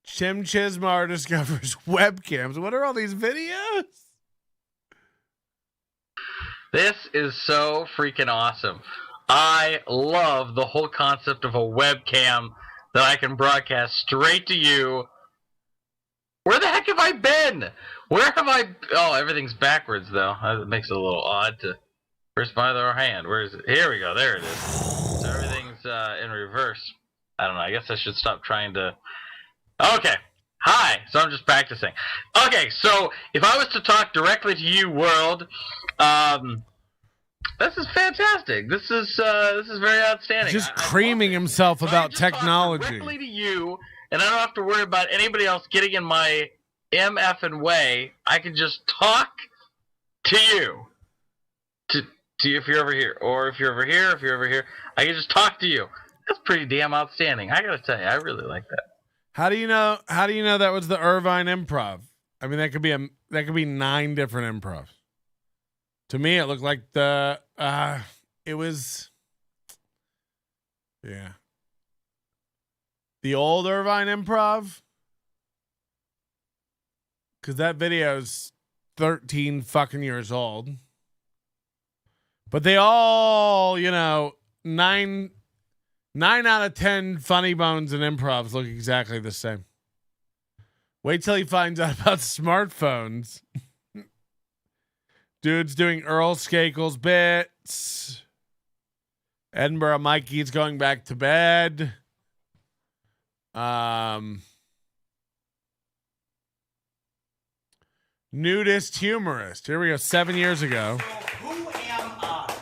Speaker 8: Chizmar discovers webcams. What are all these videos?
Speaker 15: This is so freaking awesome. I love the whole concept of a webcam that I can broadcast straight to you. Where the heck have I been? Where have I... Oh, everything's backwards, though. That makes it a little odd to... Where's my other hand? Where is it? Here we go. There it is. So everything's in reverse. I don't know. I guess I should stop trying to... Okay. Hi. So I'm just practicing. Okay, so if I was to talk directly to you, world... this is fantastic. This is very outstanding.
Speaker 8: Just creaming himself about technology.
Speaker 15: Directly to you, and I don't have to worry about anybody else getting in my MFing way. I can just talk to you. To you if you're over here, or if you're over here, I can just talk to you. That's pretty damn outstanding. I gotta tell you, I really like that.
Speaker 8: How do you know that was the Irvine Improv? I mean, that could be 9 different improvs. To me, it looked like it was, yeah. The old Irvine Improv. Because that video is 13 fucking years old. But they all, 9 out of 10 funny bones and improvs look exactly the same. Wait till he finds out about smartphones. Dude's doing Earl Skakel's bits. Edinburgh Mikey's going back to bed. Nudist humorist. Here we go. 7 years ago.
Speaker 16: So who am I?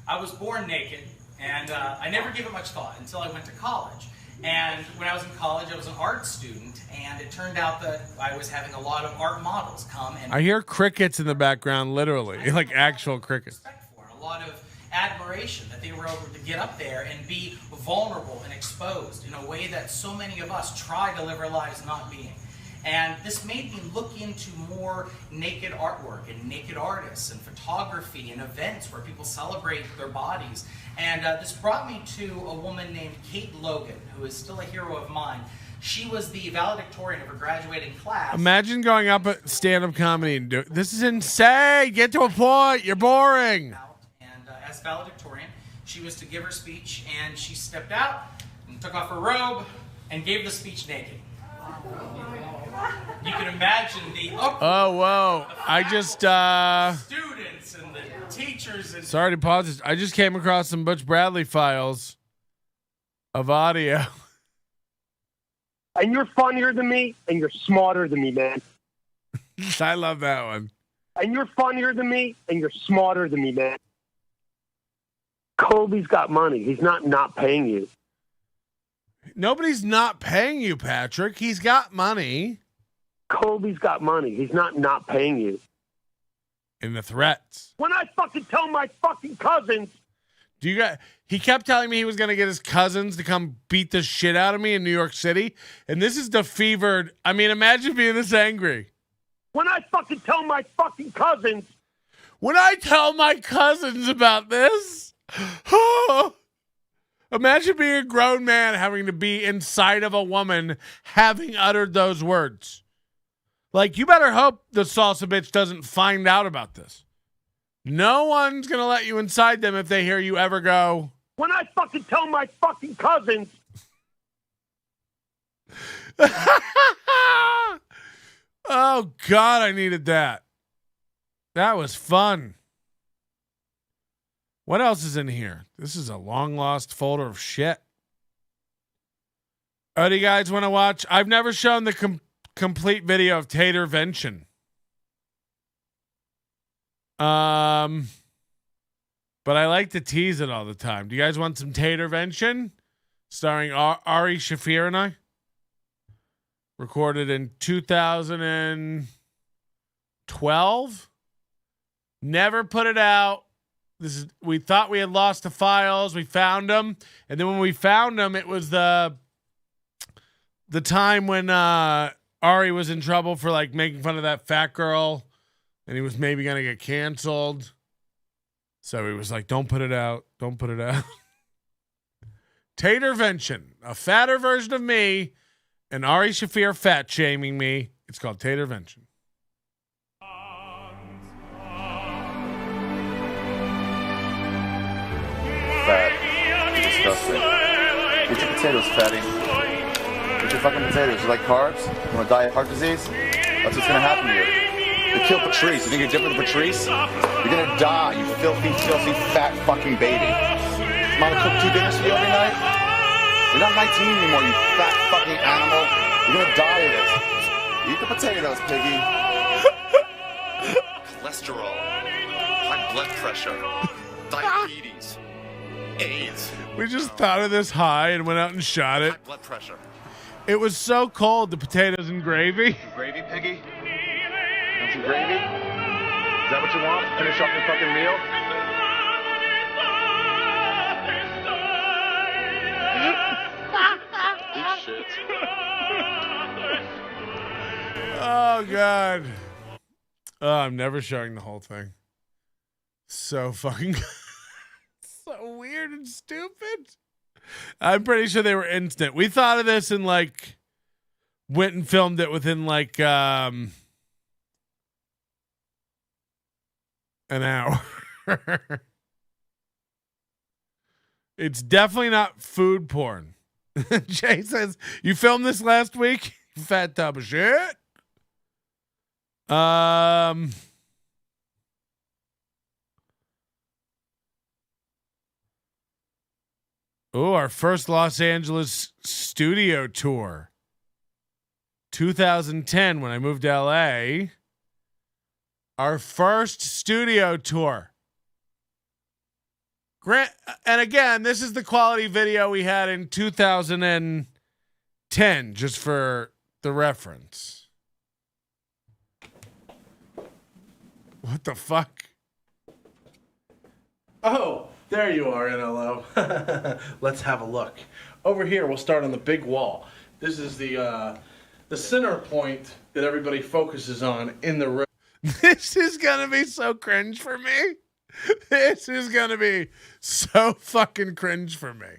Speaker 16: I was born naked, and I never gave it much thought until I went to college. And when I was in college, I was an art student, and it turned out that I was having a lot of art models come and...
Speaker 8: I hear crickets in the background, literally, like actual crickets.
Speaker 16: A lot of admiration that they were able to get up there and be vulnerable and exposed in a way that so many of us try to live our lives not being. And this made me look into more naked artwork and naked artists and photography and events where people celebrate their bodies. And this brought me to a woman named Kate Logan, who is still a hero of mine. She was the valedictorian of her graduating class.
Speaker 8: Imagine going up at stand-up comedy and do this is insane. Get to a point. You're boring.
Speaker 16: And as valedictorian, she was to give her speech, and she stepped out and took off her robe and gave the speech naked. You can imagine the
Speaker 8: oh whoa! I just
Speaker 16: students and the teachers. And
Speaker 8: sorry to pause this. I just came across some Butch Bradley files of audio.
Speaker 7: And you're funnier than me, and you're smarter than me, man.
Speaker 8: I love that one.
Speaker 7: And you're funnier than me, and you're smarter than me, man. Coby's got money. He's not paying you.
Speaker 8: Nobody's not paying you, Patrick. He's got money.
Speaker 7: Coby's got money. He's not paying you.
Speaker 8: In the threats.
Speaker 7: When I fucking tell my fucking cousins.
Speaker 8: He kept telling me he was going to get his cousins to come beat the shit out of me in New York City. And this is the fevered. I mean, imagine being this angry.
Speaker 7: When I fucking tell my fucking cousins.
Speaker 8: When I tell my cousins about this. Imagine being a grown man having to be inside of a woman having uttered those words. Like, you better hope the salsa bitch doesn't find out about this. No one's going to let you inside them if they hear you ever go.
Speaker 7: When I fucking tell my fucking cousins.
Speaker 8: Oh, God, I needed that. That was fun. What else is in here? This is a long-lost folder of shit. Oh, do you guys want to watch? I've never shown the complete video of Tatervention. But I like to tease it all the time. Do you guys want some Tatervention? Starring Ari Shaffir and I. Recorded in 2012. Never put it out. We thought we had lost the files. We found them. And then when we found them, it was the the time when Ari was in trouble for like making fun of that fat girl and he was maybe going to get canceled. So he was like, don't put it out. Don't put it out. Tatervention, a fatter version of me and Ari Shaffir fat shaming me. It's called Tatervention.
Speaker 17: Fat. Disgusting. Eat your potatoes, fatty. Eat your fucking potatoes. You like carbs? You want to die of heart disease? That's what's gonna happen to you. They killed Patrice. You think you're different than Patrice? You're gonna die, you filthy, fat fucking baby. Mama cook 2 dinners for you every night? You're not 19 anymore, you fat fucking animal. You're gonna die of this. Eat the potatoes, piggy. Cholesterol, high blood pressure, diabetes, AIDS.
Speaker 8: We just thought of this high and went out and shot it.
Speaker 17: High blood pressure.
Speaker 8: It was so cold, the potatoes and gravy.
Speaker 17: Gravy, piggy? Want some gravy? Is that what you want? Finish off your fucking meal? Eat shit.
Speaker 8: Oh, God. Oh, I'm never showing the whole thing. So fucking... so weird and stupid. I'm pretty sure they were instant. We thought of this and like went and filmed it within like an hour. It's definitely not food porn. Jay says, you filmed this last week? You fat tub of shit. Oh, our first Los Angeles studio tour. 2010, when I moved to LA. Our first studio tour. And again, this is the quality video we had in 2010, just for the reference. What the fuck?
Speaker 18: Oh, there you are, NLO. Let's have a look. Over here, we'll start on the big wall. This is the center point that everybody focuses on in the room.
Speaker 8: This is gonna be so cringe for me. This is gonna be so fucking cringe for me.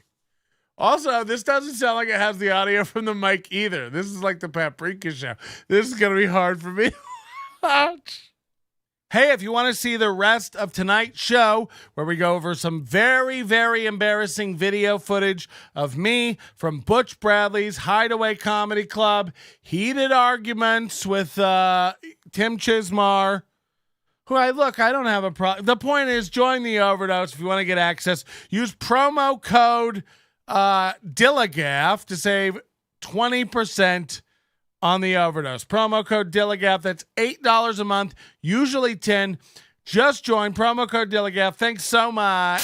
Speaker 8: Also, this doesn't sound like it has the audio from the mic either. This is like the Paprika show. This is gonna be hard for me to watch. Hey, if you want to see the rest of tonight's show, where we go over some very, very embarrassing video footage of me from Butch Bradley's Hideaway Comedy Club, heated arguments with Tim Chizmar, who I don't have a problem. The point is, join the Overdose if you want to get access. Use promo code DILLAGAF to save 20% on the Overdose. Promo code DILLAGAF. That's $8 a month, usually $10. Just join. Promo code DILLAGAF. Thanks so much.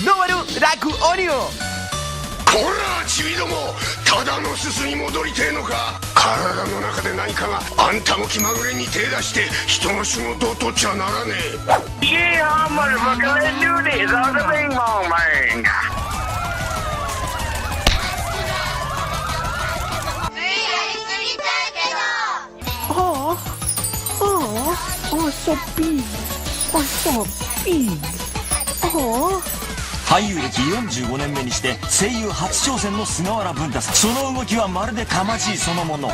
Speaker 9: Nowaru Raku Onio.
Speaker 19: こらちびどもただのすすに戻りてえのか体の中で何かがあんたの気まぐれに手出して人の仕事を取っちゃならねえ
Speaker 20: Yeah, motherfucker, let's do this on the Bing Bong Man.
Speaker 9: Oh, so big. Oh, so big. Oh.
Speaker 21: 俳優歴45年目にして声優初挑戦の菅原文太さん。その動きはまるでかまじいそのもの。